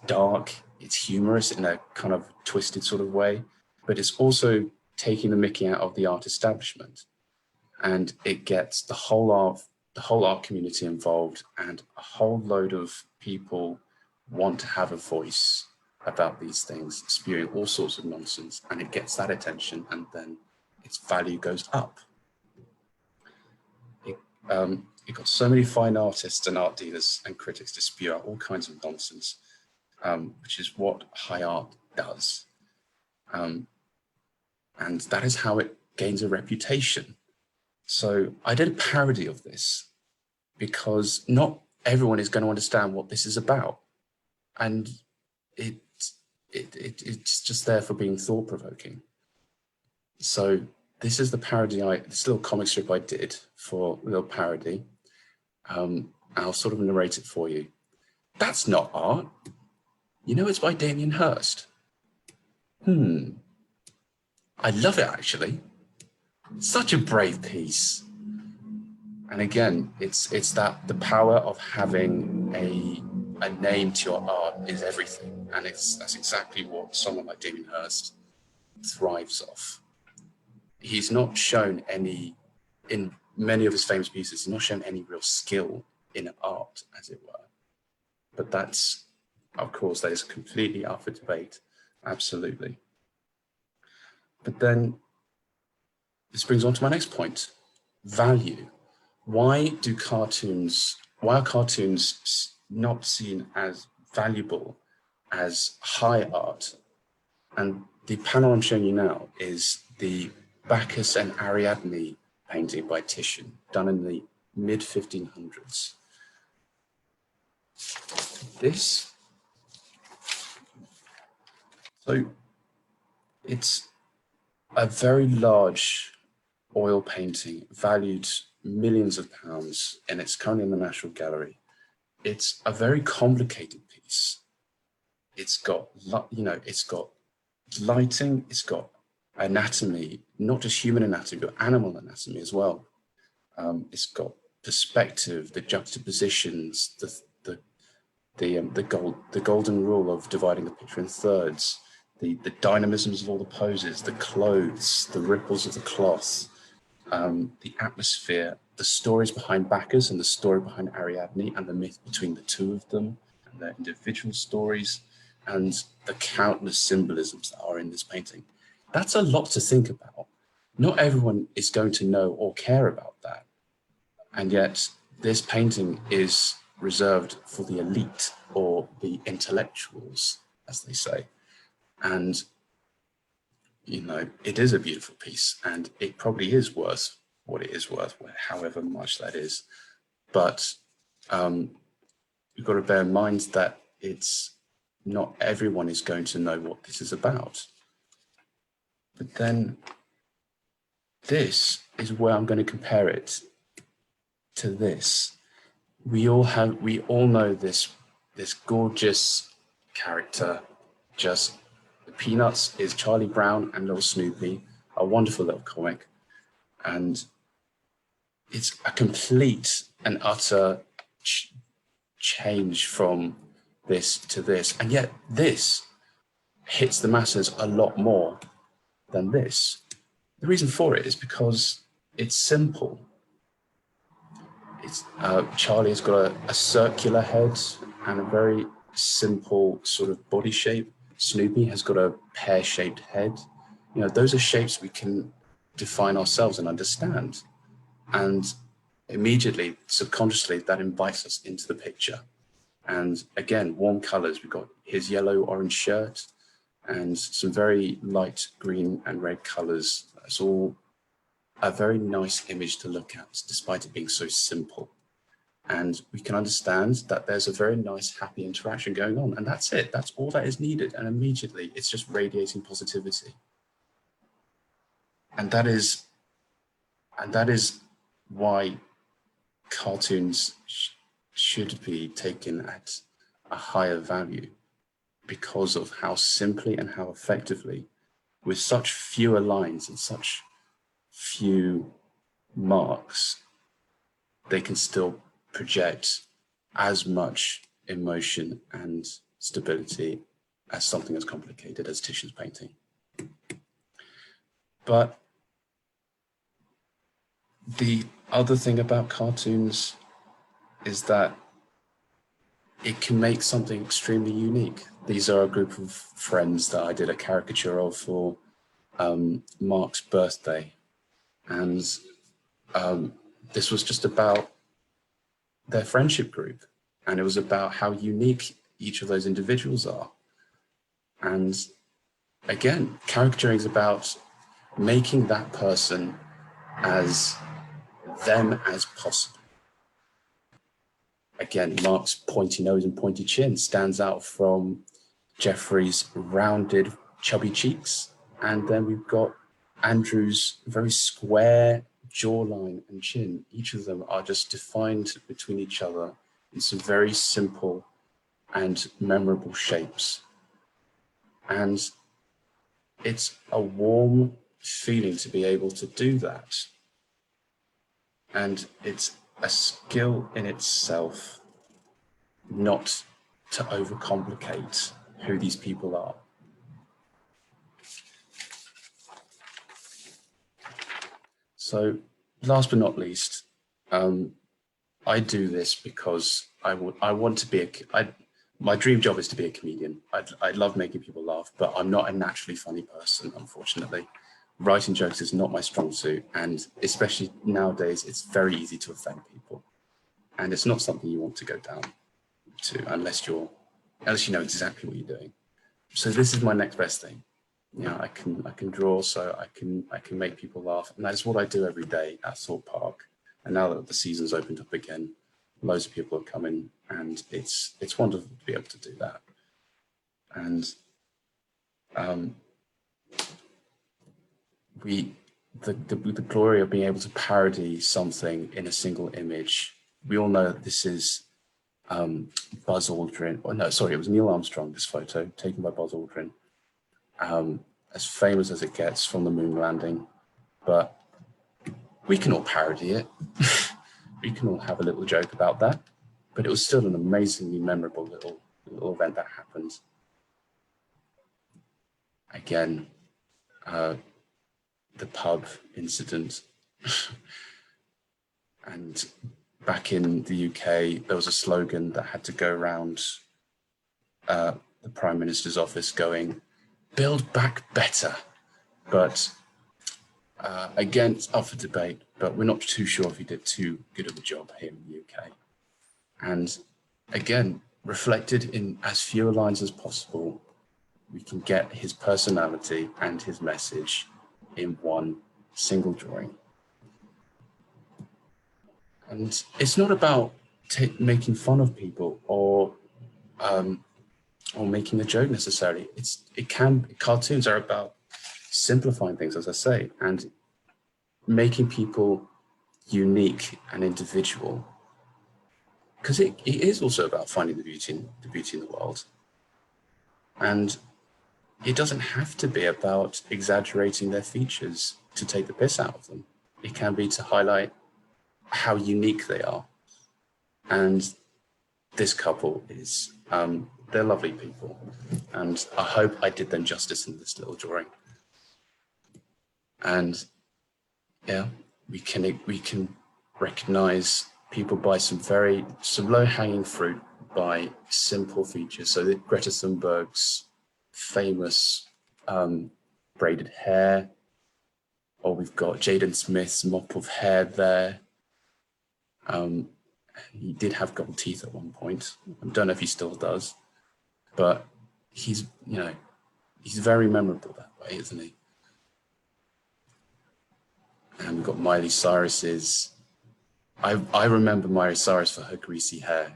dark, it's humorous in a kind of twisted sort of way, but it's also taking the mickey out of the art establishment, and it gets the whole art community involved, and a whole load of people want to have a voice about these things, spewing all sorts of nonsense, and it gets that attention, and then its value goes up. It got so many fine artists and art dealers and critics to spew out all kinds of nonsense, which is what high art does. And that is how it gains a reputation. So I did a parody of this because not everyone is going to understand what this is about. And it's just there for being thought-provoking. So this is the parody, this little comic strip I did for a little parody. I'll sort of narrate it for you. That's not art. You know, it's by Damien Hirst. I love it, actually. Such a brave piece. And again, it's that the power of having a name to your art is everything. And that's exactly what someone like Damien Hirst thrives off. He's not shown any, in many of his famous pieces, he's not shown any real skill in art, as it were. But that's, of course, that is completely up for debate, absolutely. But then this brings on to my next point, value. Why are cartoons not seen as valuable as high art? And the panel I'm showing you now is the Bacchus and Ariadne painting by Titian, done in the mid-1500s. So it's a very large oil painting, valued millions of pounds, and it's currently in the National Gallery. It's a very complicated piece. It's got, it's got lighting, it's got anatomy, not just human anatomy, but animal anatomy as well. It's got perspective, the juxtapositions, the golden rule of dividing the picture in thirds, the dynamisms of all the poses, the clothes, the ripples of the cloth, the atmosphere, the stories behind Bacchus and the story behind Ariadne, and the myth between the two of them, and their individual stories, and the countless symbolisms that are in this painting. That's a lot to think about. Not everyone is going to know or care about that. And yet this painting is reserved for the elite, or the intellectuals, as they say. And, it is a beautiful piece, and it probably is worth what it is worth, however much that is. But you've got to bear in mind that not everyone is going to know what this is about. But then this is where I'm going to compare it to this. We all know this gorgeous character. Just the Peanuts is Charlie Brown and Little Snoopy, a wonderful little comic. And it's a complete and utter change from this to this. And yet this hits the masses a lot more than this. The reason for it is because it's simple. Charlie has got a circular head and a very simple sort of body shape. Snoopy has got a pear-shaped head. Those are shapes we can define ourselves and understand. And immediately, subconsciously, that invites us into the picture. And again, warm colors. We've got his yellow-orange shirt and some very light green and red colors. It's all a very nice image to look at, despite it being so simple. And we can understand that there's a very nice, happy interaction going on. And that's it. That's all that is needed. And immediately, it's just radiating positivity. And that is why cartoons should be taken at a higher value, because of how simply and how effectively, with such fewer lines and such few marks, they can still project as much emotion and stability as something as complicated as Titian's painting. But the other thing about cartoons is that it can make something extremely unique. These are a group of friends that I did a caricature of for Mark's birthday. And this was just about their friendship group. And it was about how unique each of those individuals are. And again, caricaturing is about making that person as them as possible. Again, Mark's pointy nose and pointy chin stands out from Jeffrey's rounded, chubby cheeks. And then we've got Andrew's very square jawline and chin. Each of them are just defined between each other in some very simple and memorable shapes. And it's a warm feeling to be able to do that. And it's a skill in itself not to overcomplicate who these people are. So last but not least, I do this because I want to be my dream job is to be a comedian. I love making people laugh, but I'm not a naturally funny person, unfortunately. Writing jokes is not my strong suit, and especially nowadays, it's very easy to offend people, and it's not something you want to go down to unless you know exactly what you're doing. So this is my next best thing. You know, I can draw, so I can make people laugh, and that is what I do every day at Thorpe Park. And now that the season's opened up again, loads of people have come in, and it's wonderful to be able to do that. And the glory of being able to parody something in a single image. We all know that this is Buzz Aldrin. Oh no, sorry, it was Neil Armstrong. This photo taken by Buzz Aldrin, as famous as it gets from the moon landing, but we can all parody it. We can all have a little joke about that, but it was still an amazingly memorable little event that happened. Again, the pub incident. And back in the UK, there was a slogan that had to go around the Prime Minister's office going, "Build back better." But again, it's up for debate, but we're not too sure if he did too good of a job here in the UK. And again, reflected in as fewer lines as possible, we can get his personality and his message in one single drawing. And it's not about making fun of people or making a joke necessarily. Cartoons are about simplifying things, as I say, and making people unique and individual. Because it is also about finding the beauty in the world. And it doesn't have to be about exaggerating their features to take the piss out of them. It can be to highlight how unique they are. And this couple is, they're lovely people. And I hope I did them justice in this little drawing. And yeah, we can recognize people by some low-hanging fruit by simple features. So that Greta Thunberg's famous braided hair, or we've got Jaden Smith's mop of hair there. He did have gold teeth at one point. I don't know if he still does, but he's very memorable that way, isn't he? And we've got Miley Cyrus's. I remember Miley Cyrus for her greasy hair.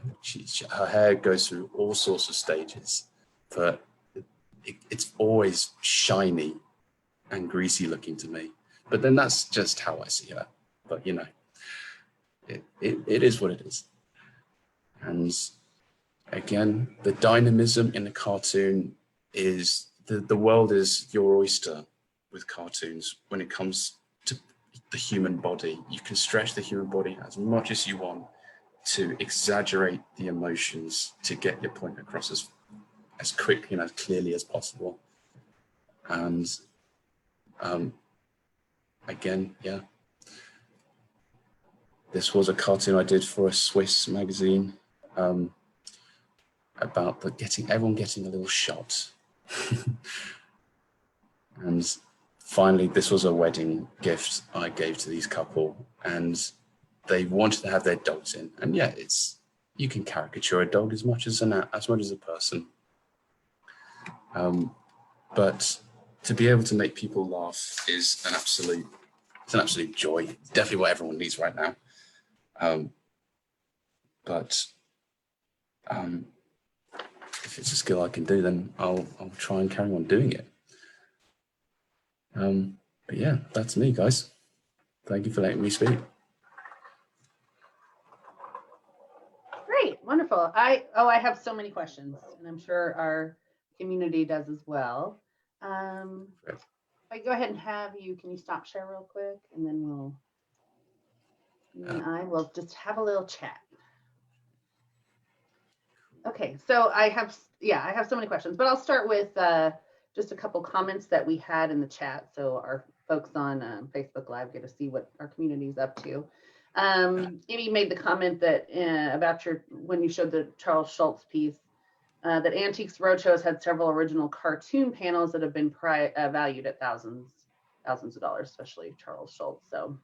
Her hair goes through all sorts of stages, but it's always shiny and greasy looking to me. But then that's just how I see her. But you know, it is what it is. And again, the dynamism in the cartoon is the world is your oyster with cartoons when it comes to the human body. You can stretch the human body as much as you want to exaggerate the emotions to get your point across as quickly and as clearly as possible. And again, yeah, this was a cartoon I did for a Swiss magazine about everyone getting a little shot. And finally, this was a wedding gift I gave to these couple, and they wanted to have their dogs in. And yeah, you can caricature a dog as much as a person. But to be able to make people laugh is an absolute joy. It's definitely what everyone needs right now. But if it's a skill I can do, then I'll try and carry on doing it. But yeah, that's me, guys. Thank you for letting me speak. Great, wonderful. I have so many questions, and I'm sure our community does as well. If I go ahead and have you, can you stop share real quick, and then you and I will just have a little chat. Okay, so I have so many questions, but I'll start with just a couple comments that we had in the chat so our folks on Facebook Live get to see what our community's up to. Amy made the comment that about when you showed the Charles Schulz piece, that Antiques Roadshows had several original cartoon panels that have been valued at thousands of dollars, especially Charles Schulz. So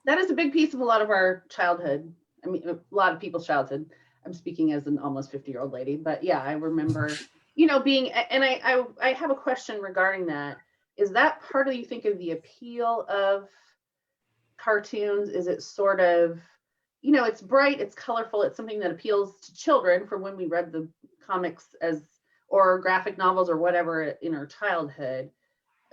that is a big piece of a lot of our childhood. I mean, a lot of people's childhood. I'm speaking as an almost 50-year-old lady, but yeah, I remember, being, and I have a question regarding that. Is that part of, you think, of the appeal of cartoons? Is it sort of, it's bright, it's colorful, it's something that appeals to children from when we read the comics or graphic novels or whatever in our childhood.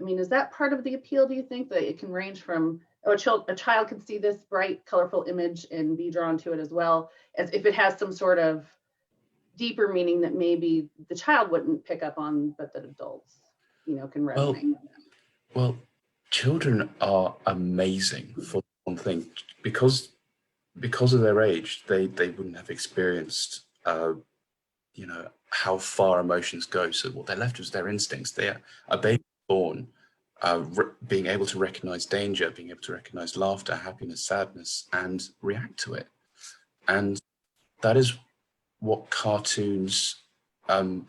I mean, is that part of the appeal, do you think, that it can range from, a child can see this bright, colorful image and be drawn to it as well, as if it has some sort of deeper meaning that maybe the child wouldn't pick up on, but that adults, can resonate with them? Well, children are amazing for one thing, because of their age, they wouldn't have experienced, how far emotions go. So what they're left with is their instincts. They are a baby born, being able to recognize danger, being able to recognize laughter, happiness, sadness, and react to it. And that is what cartoons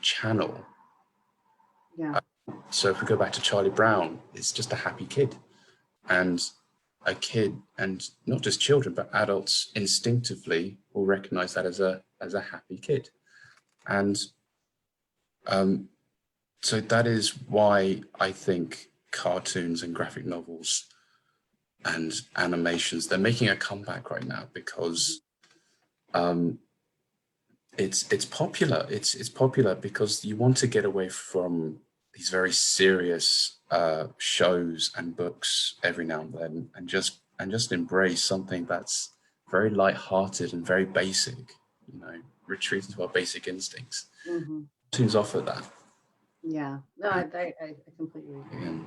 channel. Yeah. So if we go back to Charlie Brown, it's just a happy kid. And a kid, and not just children, but adults instinctively will recognize that as a happy kid. And so that is why I think cartoons and graphic novels and animations, they're making a comeback right now, because it's popular. It's popular because you want to get away from these very serious shows and books every now and then, and just embrace something that's very light-hearted and very basic, retreat into our basic instincts. Mm-hmm. Cartoons offer that. Yeah, no, I completely agree.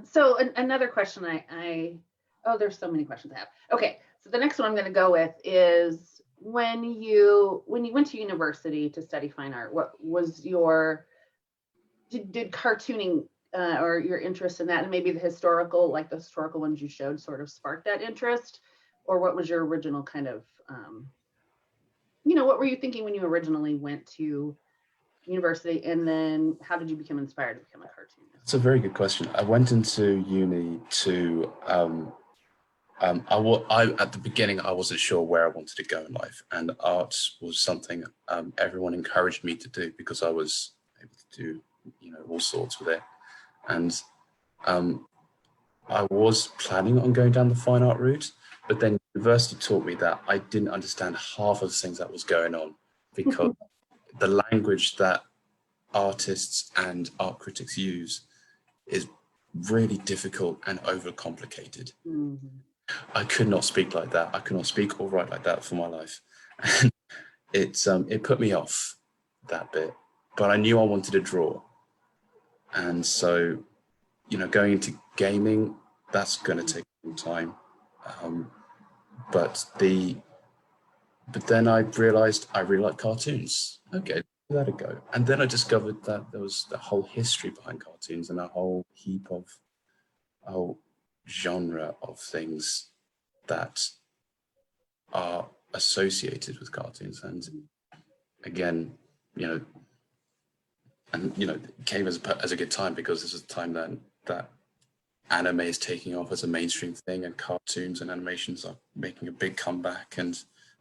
So another question there's so many questions I have. Okay, so the next one I'm going to go with is, when you went to university to study fine art, what was did cartooning or your interest in that, and maybe the historical ones you showed, sort of sparked that interest? Or what was your original kind of, what were you thinking when you originally went to university, and then how did you become inspired to become a cartoonist? That's a very good question. I went into uni to, at the beginning, I wasn't sure where I wanted to go in life, and art was something everyone encouraged me to do, because I was able to do, all sorts with it. And I was planning on going down the fine art route, but then university taught me that I didn't understand half of the things that was going on, because the language that artists and art critics use is really difficult and overcomplicated. Mm-hmm. I could not speak like that. I could not speak or write like that for my life. And it put me off that bit, but I knew I wanted to draw. And so, going into gaming, that's going to take some time. But then I realized I really like cartoons. Okay, give that a go. And then I discovered that there was the whole history behind cartoons, and a whole heap of genre of things that are associated with cartoons. And again, it came as a good time, because this is a time then that anime is taking off as a mainstream thing, and cartoons and animations are making a big comeback, and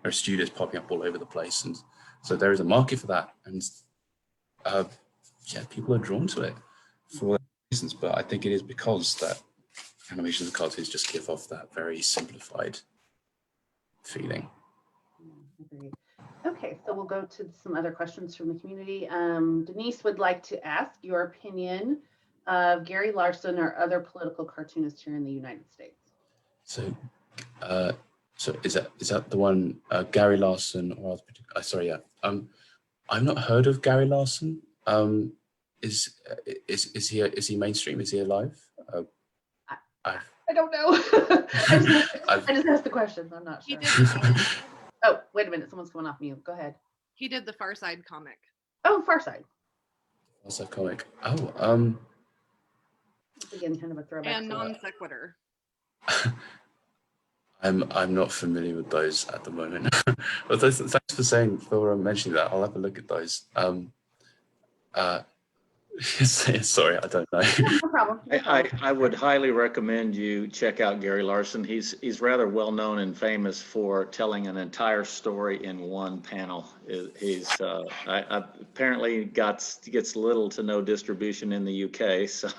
there are studios popping up all over the place. And so there is a market for that, and people are drawn to it for reasons. But I think it is because that animations and cartoons just give off that very simplified feeling. Agreed. Okay, so we'll go to some other questions from the community. Denise would like to ask your opinion of Gary Larson or other political cartoonists here in the United States. So is that the one, Gary Larson, or sorry, yeah. I've not heard of Gary Larson. Is he mainstream? Is he alive? I don't know. I just asked the questions. I'm not sure. Oh, wait a minute. Someone's coming off mute. Go ahead. He did the Far Side comic. Oh, Far Side. Far Side comic. Oh, That's again kind of a throwback. And to non sequitur. I'm not familiar with those at the moment. But thanks for mentioning that. I'll have a look at those. Sorry, I don't know. No problem. No problem. I would highly recommend you check out Gary Larson. He's rather well known and famous for telling an entire story in one panel. He's apparently gets little to no distribution in the UK. So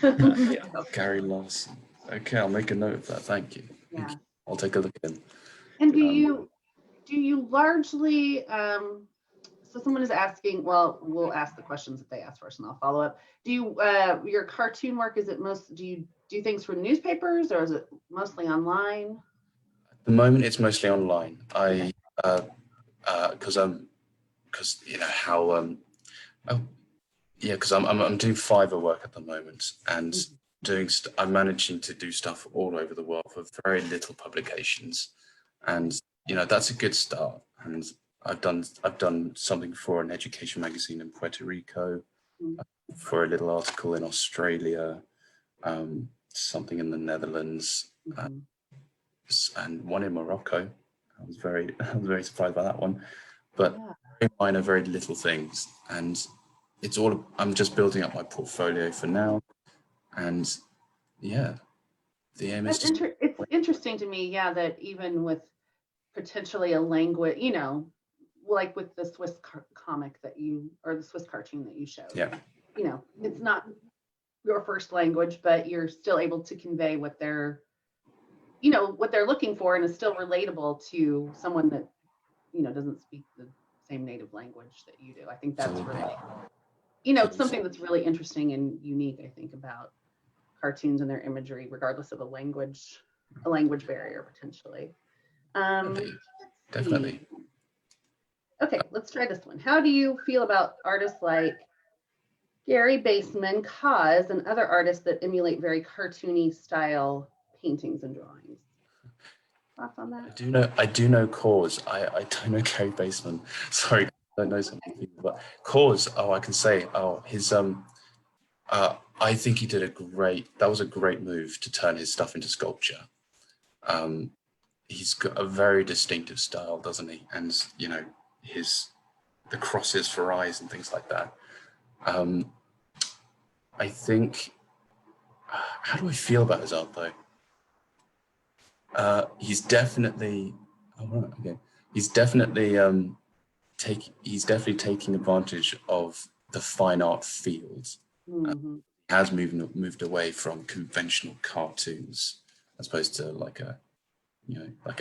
Yeah. Gary Larson. Okay, I'll make a note of that. Thank you. Yeah. I'll take a look at him. And do you largely so someone is asking, well, we'll ask the questions that they ask first and I'll follow up. Do you your cartoon work, is it do you do things for newspapers or is it mostly online? At the moment it's mostly online. Because you know how because I'm doing Fiverr work at the moment and I'm managing to do stuff all over the world for very little publications, and you know that's a good start. And I've done something for an education magazine in Puerto Rico, for a little article in Australia, something in the Netherlands, and one in Morocco. I was very surprised by that one, but very minor, very little things, and it's all. I'm just building up my portfolio for now, and yeah, the aim is It's interesting to me, yeah, that even with potentially a language, you know, like with the Swiss comic that or the Swiss cartoon that you showed, you know, it's not your first language, but you're still able to convey what they're looking for, and is still relatable to someone that, you know, doesn't speak the same native language that you do. I think that's really, you know, something that's really interesting and unique, I think, about cartoons and their imagery, regardless of a language barrier potentially. Definitely. Okay, let's try this one. How do you feel about artists like Gary Baseman, Kaz, and other artists that emulate very cartoony style paintings and drawings? Thoughts on that? I do know Cause. I don't know Gary Baseman. Sorry, I don't know some people, but Cause. I can say. His I think he did that was a great move to turn his stuff into sculpture. He's got a very distinctive style, doesn't he? And you know, the crosses for eyes and things like that. I think, how do I feel about his art though? He's definitely taking advantage of the fine art field. Has moved away from conventional cartoons as opposed to like a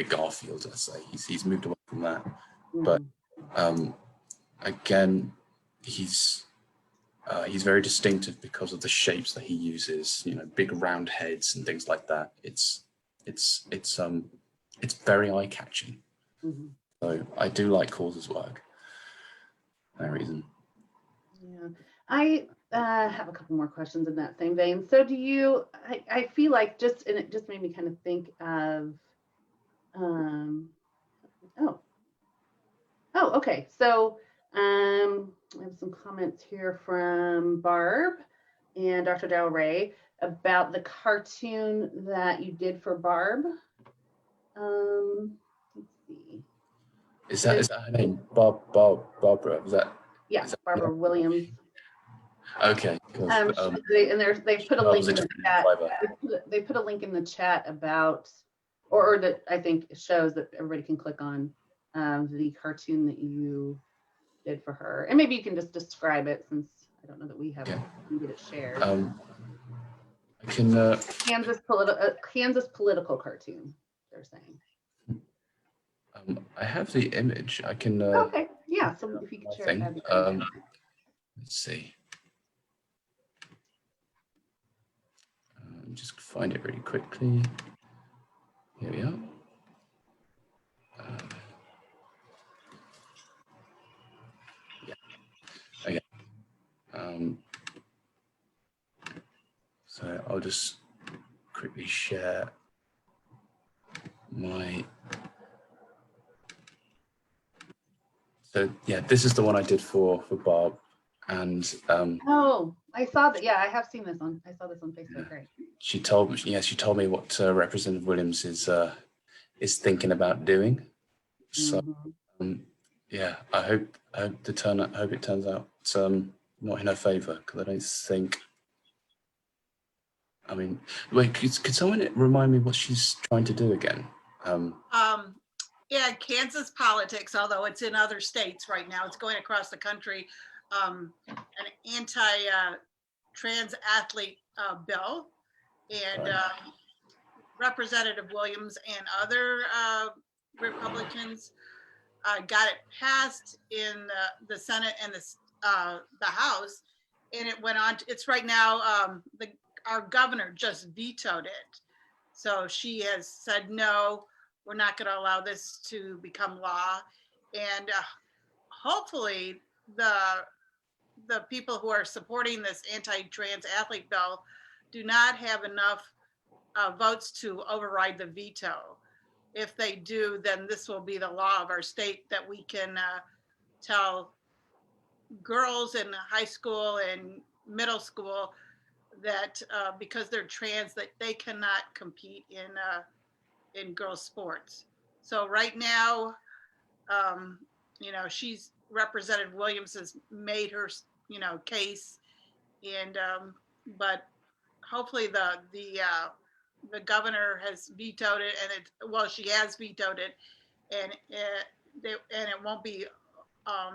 Garfield, let's say. He's moved away from that. But again, he's very distinctive because of the shapes that he uses, you know, big round heads and things like that. It's very eye-catching. So I do like Cause's work for that reason. Yeah, I have a couple more questions in that same vein. So do you, I feel like and it just made me kind of think of, okay. So I have some comments here from Barb and Dr. Del Rey about the cartoon that you did for Barb. Let's see. Is that her name? Barbara? Is that? Yeah, Barbara Williams. Okay. They put a link in the chat. They put a link in the chat about, or that I think shows that everybody can click on the cartoon that you did for her, and maybe you can just describe it since I don't know that we have it. We get it shared. I can. Kansas political cartoon. They're saying. I have the image. I can. Okay. Yeah. So if you could share it, that'd be great. Let's see. Just find it really quickly. Here we are. Okay. So I'll just quickly share my. So yeah, this is the one I did for Barb, and Oh, I saw that. Yeah, I have seen this on. I saw this on Facebook. Great. She told me what Representative Williams is thinking about doing. So yeah, I hope it turns out it's not in her favour, because I don't think. I mean, wait, could someone remind me what she's trying to do again? Yeah, Kansas politics, although it's in other states right now, it's going across the country. An anti-trans athlete bill, and Representative Williams and other Republicans got it passed in the Senate and the House, and it went on. It's right now. Our governor just vetoed it, so she has said no. We're not going to allow this to become law, and hopefully the people who are supporting this anti-trans athlete bill do not have enough votes to override the veto. If they do, then this will be the law of our state, that we can tell girls in high school and middle school that because they're trans, that they cannot compete in girls sports. So right now, she's Representative Williams has made her, case, and but hopefully the governor has vetoed it, and she has vetoed it, and it won't be,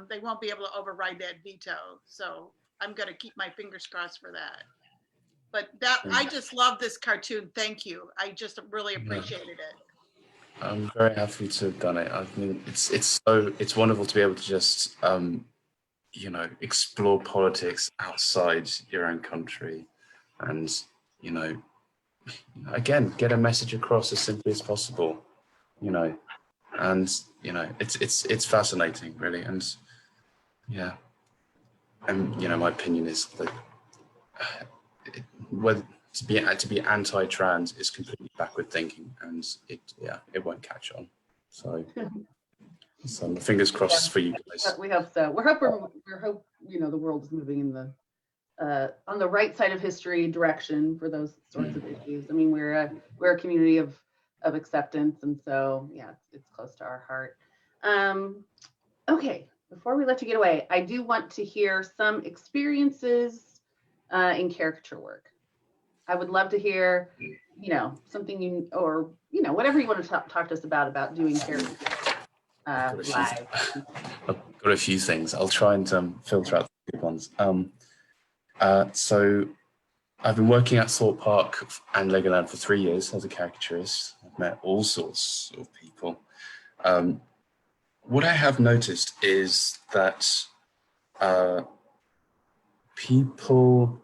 they won't be able to override that veto. So I'm going to keep my fingers crossed for that. But I just love this cartoon. Thank you. I just really appreciated it. I'm very happy to have done it. I mean, it's wonderful to be able to just explore politics outside your own country, and again, get a message across as simply as possible. It's fascinating, really, and yeah, and my opinion is that whether to be anti-trans is completely backward thinking, and it won't catch on. So my fingers crossed for you guys. We hope so. We hope the world is moving in the on the right side of history direction for those sorts of issues. I mean, we're a community of acceptance, and so yeah, it's close to our heart. Okay, before we let you get away, I do want to hear some experiences in caricature work. I would love to hear, something or whatever you want to talk to us about doing caricature live. I've got a few things. I'll try and filter out the good ones. So I've been working at Thorpe Park and Legoland for 3 years as a caricaturist. I've met all sorts of people. What I have noticed is that people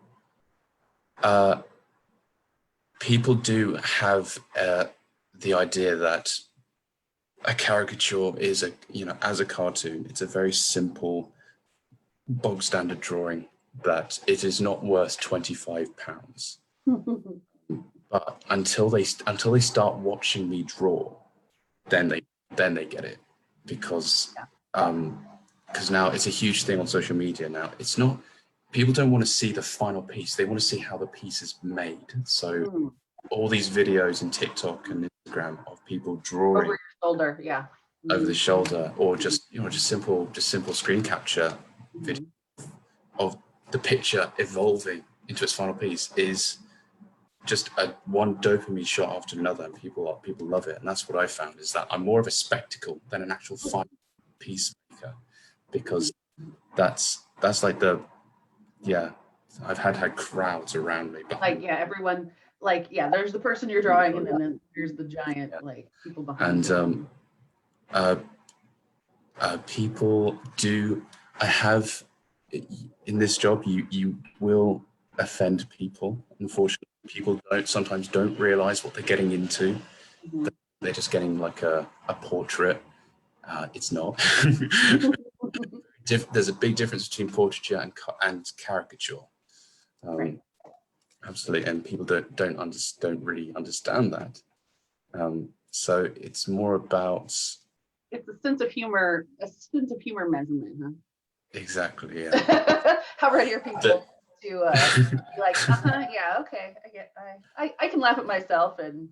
do have the idea that a caricature is as a cartoon, it's a very simple, bog standard drawing, that it is not worth £25. But until they start watching me draw, then they get it, because now it's a huge thing on social media now. It's not, people don't want to see the final piece, they want to see how the piece is made. So all these videos in TikTok and Instagram of people drawing over your shoulder, over the shoulder, or just simple screen capture video of the picture evolving into its final piece, is just one dopamine shot after another, and people love it. And that's what I found, is that I'm more of a spectacle than an actual final piece maker, because that's like I've had crowds around me. Everyone, there's the person you're drawing, and then there's the giant, people behind. And people do. I have in this job. You will offend people. Unfortunately, people sometimes don't realize what they're getting into. They're just getting like a portrait. It's not. There's a big difference between portraiture and caricature. Right. Absolutely, and people don't really understand that. So it's more about, it's a sense of humor measurement, huh? Exactly, yeah. How ready are people be like, yeah, okay, I can laugh at myself, and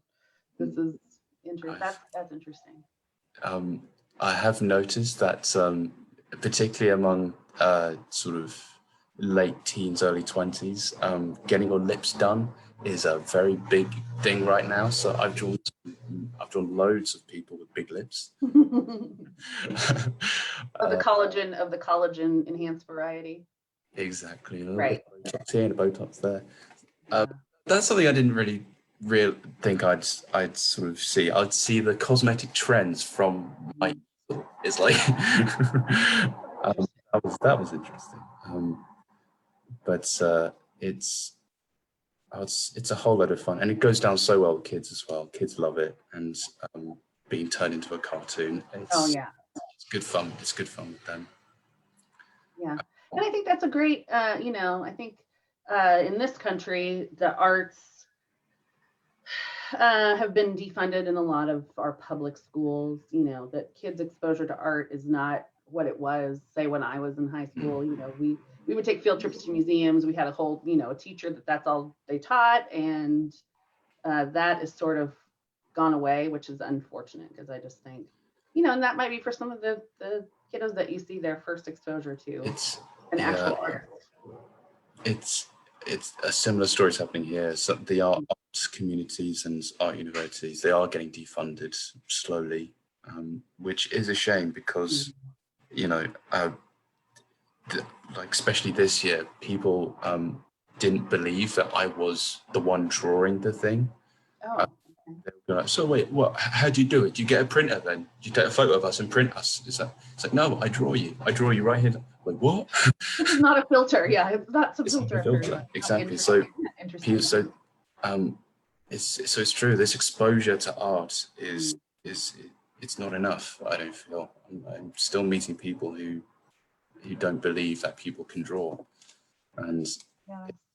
this is interesting. That's interesting. I have noticed that, particularly among sort of late teens, early 20s, getting your lips done is a very big thing right now. So I've drawn loads of people with big lips. Of the collagen enhanced variety. Exactly. A Right. bit of Botox here and a Botox there. Yeah. That's something I didn't really think I'd sort of see. I'd see the cosmetic trends from my. It's like that was interesting. But it's a whole lot of fun, and it goes down so well with kids as well. Kids love it, and being turned into a cartoon. It's good fun. It's good fun with them. Yeah, and I think that's a great. I think in this country the arts have been defunded in a lot of our public schools. That kids' exposure to art is not what it was, say, when I was in high school. We would take field trips to museums. We had a whole, a teacher that's all they taught, and that is sort of gone away, which is unfortunate, because I just think, and that might be for some of the kiddos that you see their first exposure to actual art. It's a similar story is happening here. So the arts communities and art universities, they are getting defunded slowly, which is a shame, because like especially this year, people didn't believe that I was the one drawing the thing. Oh. They were like, so wait, what? How do you do it? Do you get a printer then? Do you take a photo of us and print us? It's like, no, I draw you right here. Like, what? This is not a filter. Yeah, it's not some filter. Exactly. Interesting. It's true. This exposure to art is it's not enough. I don't feel. I'm still meeting people who don't believe that people can draw, and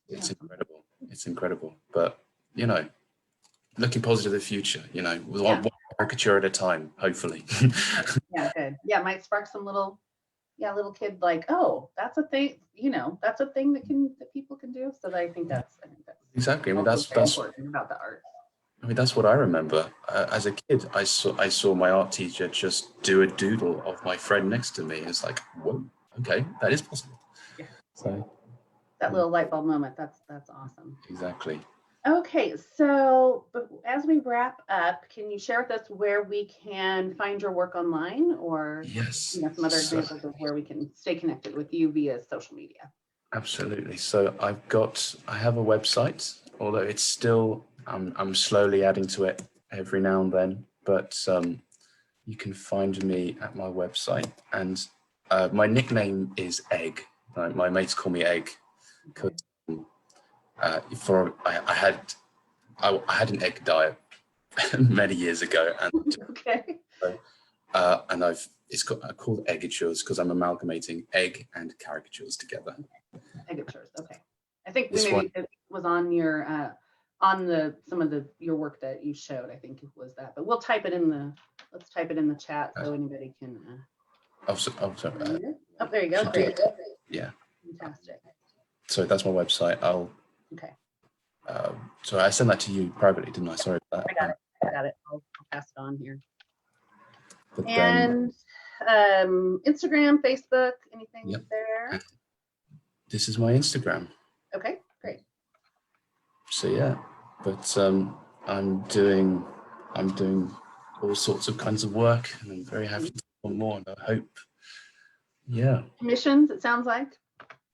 it's incredible. It's incredible. But looking positive to the future. One caricature at a time, hopefully. Yeah, good. Yeah, might spark some little kid like, oh, that's a thing. That's a thing that people can do. So I think that's exactly. I mean, that's important about the art. I mean, that's what I remember. As a kid, I saw my art teacher just do a doodle of my friend next to me. It's like, whoa, okay, that is possible. Yeah. So that little light bulb moment, that's awesome. Exactly. Okay, so as we wrap up, can you share with us where we can find your work online, or some other examples of where we can stay connected with you via social media? Absolutely. So I have a website, although it's still, I'm slowly adding to it every now and then, but you can find me at my website, and my nickname is Egg. My mates call me Egg because I had an egg diet many years ago, and and I called Eggatures because I'm amalgamating egg and caricatures together. Eggatures, okay. I think it was on your some of your work that you showed. I think it was that, but we'll type it in the chat so anybody can. Sorry. Oh, there you go. Great. Yeah. Fantastic. So that's my website. Okay. So I sent that to you privately, didn't I? Sorry about that. I got it. I'll pass it on here. But, and Instagram, Facebook, anything there? This is my Instagram. Okay, great. So yeah, but I'm doing all sorts of kinds of work, and I'm very happy to do more. And I hope, commissions. It sounds like.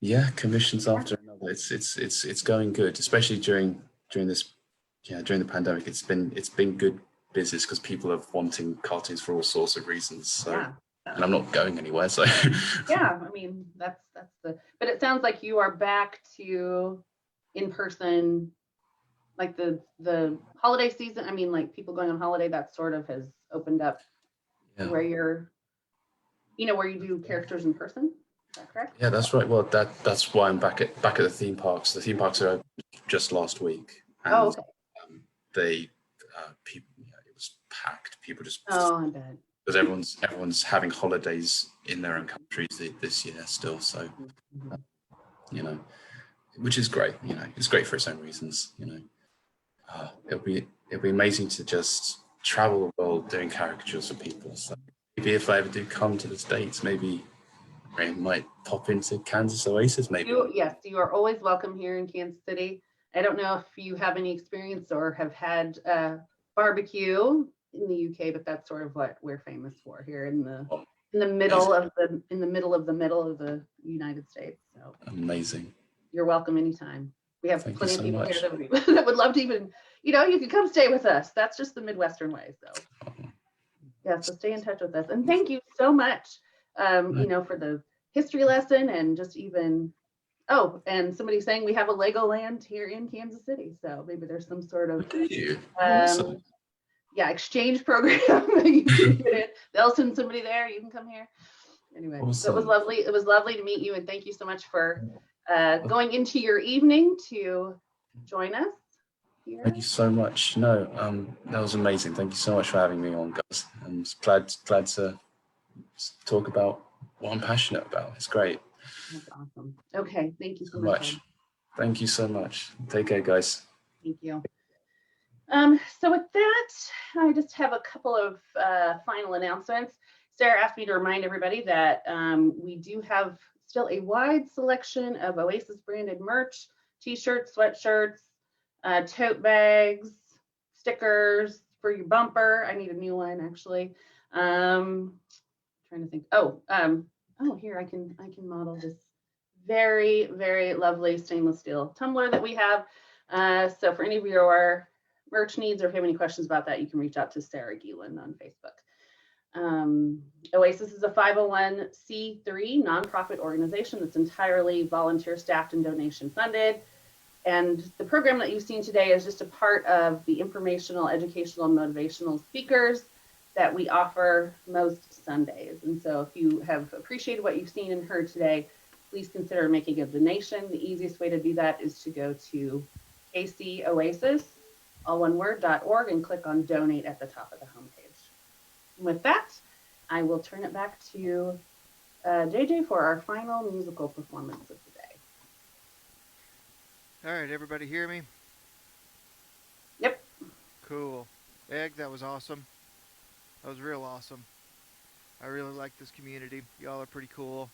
Yeah, commissions after another. It's going good, especially during this, during the pandemic. It's been good business because people are wanting cartoons for all sorts of reasons. So, and I'm not going anywhere. So. Yeah, I mean that's but it sounds like you are back to in person, like the holiday season. I mean, like people going on holiday, that sort of has opened up where you're, where you do characters in person. Is that correct? Yeah, that's right. Well, that's why I'm back at the theme parks. The theme parks are open just last week. And, people, it was packed. People just. Oh, I bet. Because everyone's having holidays in their own countries this year still. So, which is great. You know, it's great for its own reasons. You know, it'll be amazing to just travel the world doing caricatures of people. So maybe if I ever do come to the States, maybe I might pop into Kansas Oasis. Maybe. Yes, you are always welcome here in Kansas City. I don't know if you have any experience or have had barbecue in the UK, but that's sort of what we're famous for here in the middle of the United States. So amazing. You're welcome anytime. We have Thank plenty you so of people much. here that would love to even, you know, you could come stay with us. That's just the Midwestern way. So yeah, so stay in touch with us. And thank you so much, you know, for the history lesson and just even, oh, and somebody saying we have a Legoland here in Kansas City. So maybe there's some sort of, Awesome. yeah, exchange program that you can get in. They'll send somebody there. You can come here. Anyway, Awesome. So it was lovely. It was lovely to meet you, and thank you so much for going into your evening to join us here. Thank you so much. No, that was amazing. Thank you so much for having me on, guys. I'm glad to talk about what I'm passionate about. It's great. That's awesome. Okay, thank you so much. Thank you so much. Take care, guys. Thank you. So with that, I just have a couple of final announcements. Sarah asked me to remind everybody that we do have still a wide selection of Oasis branded merch, t-shirts, sweatshirts, tote bags, stickers for your bumper. I need a new one actually. Trying to think. Oh, here I can model this very, very lovely stainless steel tumbler that we have. So for any of your merch needs, or if you have any questions about that, you can reach out to Sarah Geelan on Facebook. Oasis is a 501c3 nonprofit organization that's entirely volunteer staffed and donation funded. And the program that you've seen today is just a part of the informational, educational, and motivational speakers that we offer most Sundays. And so if you have appreciated what you've seen and heard today, please consider making a donation. The easiest way to do that is to go to KCOasis, all one word, .org, and click on donate at the top of the homepage. And with that, I will turn it back to JJ for our final musical performance of the day. All right, everybody hear me? Yep. Cool. Egg, that was awesome. That was real awesome. I really like this community. Y'all are pretty cool.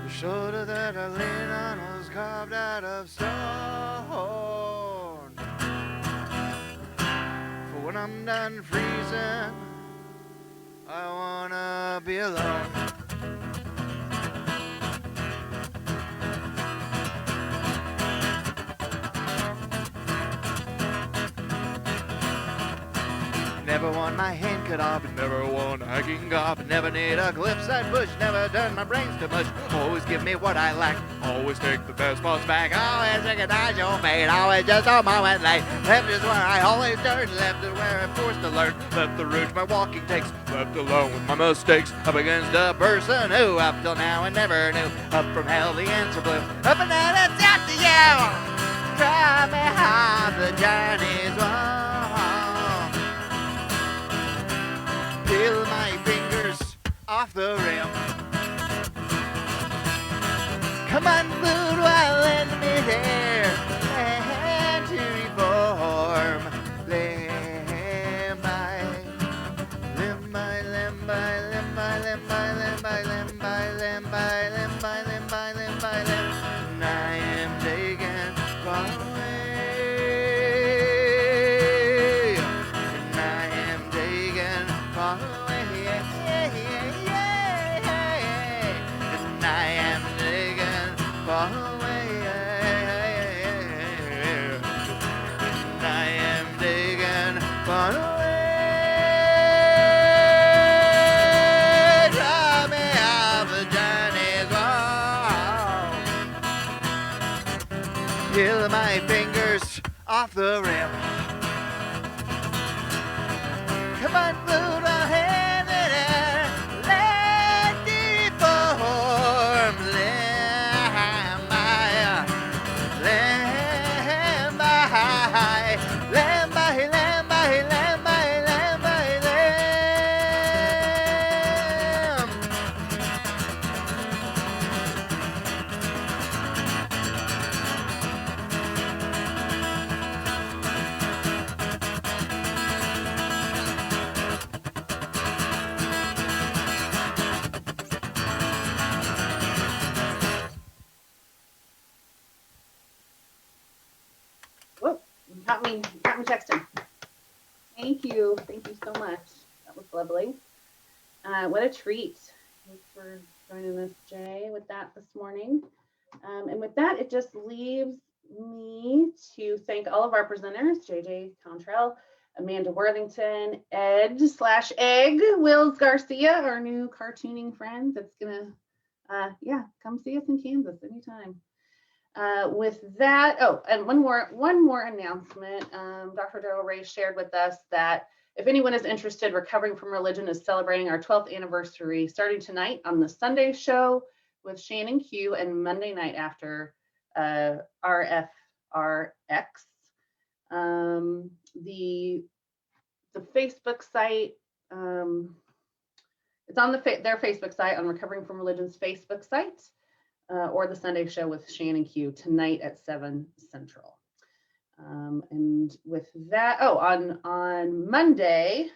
The shoulder that I lean on was carved out of stone. For when I'm done freezing, I wanna be alone. Never want my hand cut off, and never want a hacking cough, and never need a cliffside push, never turn my brains to mush. Always give me what I lack, always take the best parts back, always recognize your fate, always just a moment late. Left is where I always turn, left is where I'm forced to learn. Left the route my walking takes, left alone with my mistakes, up against a person who up till now I never knew. Up from hell the answer blew, up and down it's up to you. Try me how the journey's long. Peel my fingers off the rim. Come on, food, while lend me there. Land to reform. Limb by limb by limb by limb by limb by limb by limb by limb by limb by limb by limb by limb. And I am taken far away. And I am taken far away. And I am taken far away. off the rim. Come on, put a hand in air, let it form, lamb by, lamb by, lamb by, lamb by, lamb by, lamb by, lamb. Whoop, got me texting. Thank you so much. That was lovely. What a treat. Thanks for joining us, Jay, with that this morning. And with that, it just leaves me to thank all of our presenters, JJ Contrell, Amanda Worthington, Ed/Egg, Wills-Garcia, our new cartooning friend that's gonna, come see us in Kansas anytime. With that, oh, and one more announcement. Dr. Darrell Ray shared with us that if anyone is interested, Recovering from Religion is celebrating our 12th anniversary starting tonight on the Sunday show with Shannon Q and Monday night after RFRX. The Facebook site, it's on their Facebook site, on Recovering from Religion's Facebook site. Or the Sunday show with Shannon Q tonight at 7 Central. And with that, on Monday,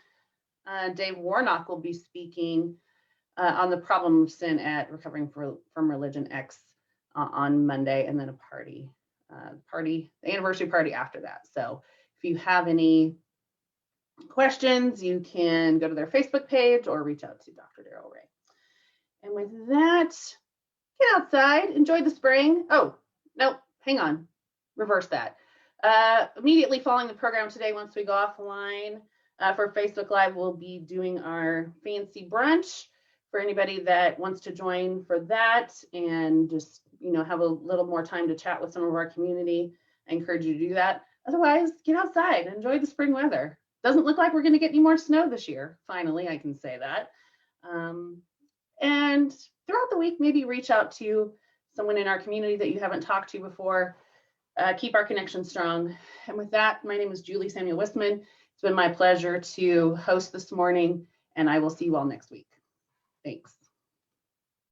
Dave Warnock will be speaking on the problem of sin at Recovering from Religion X on Monday, and then a party, the anniversary party after that. So if you have any questions, you can go to their Facebook page or reach out to Dr. Darrell Ray. And with that, get outside, enjoy the spring. Oh, no, hang on, reverse that. Immediately following the program today, once we go offline for Facebook Live, we'll be doing our fancy brunch for anybody that wants to join for that and just, have a little more time to chat with some of our community. I encourage you to do that. Otherwise, get outside, enjoy the spring weather. Doesn't look like we're going to get any more snow this year. Finally, I can say that. And throughout the week, maybe reach out to someone in our community that you haven't talked to before. Keep our connection strong. And with that, my name is Julie Samuel Wistman. It's been my pleasure to host this morning, and I will see you all next week. Thanks.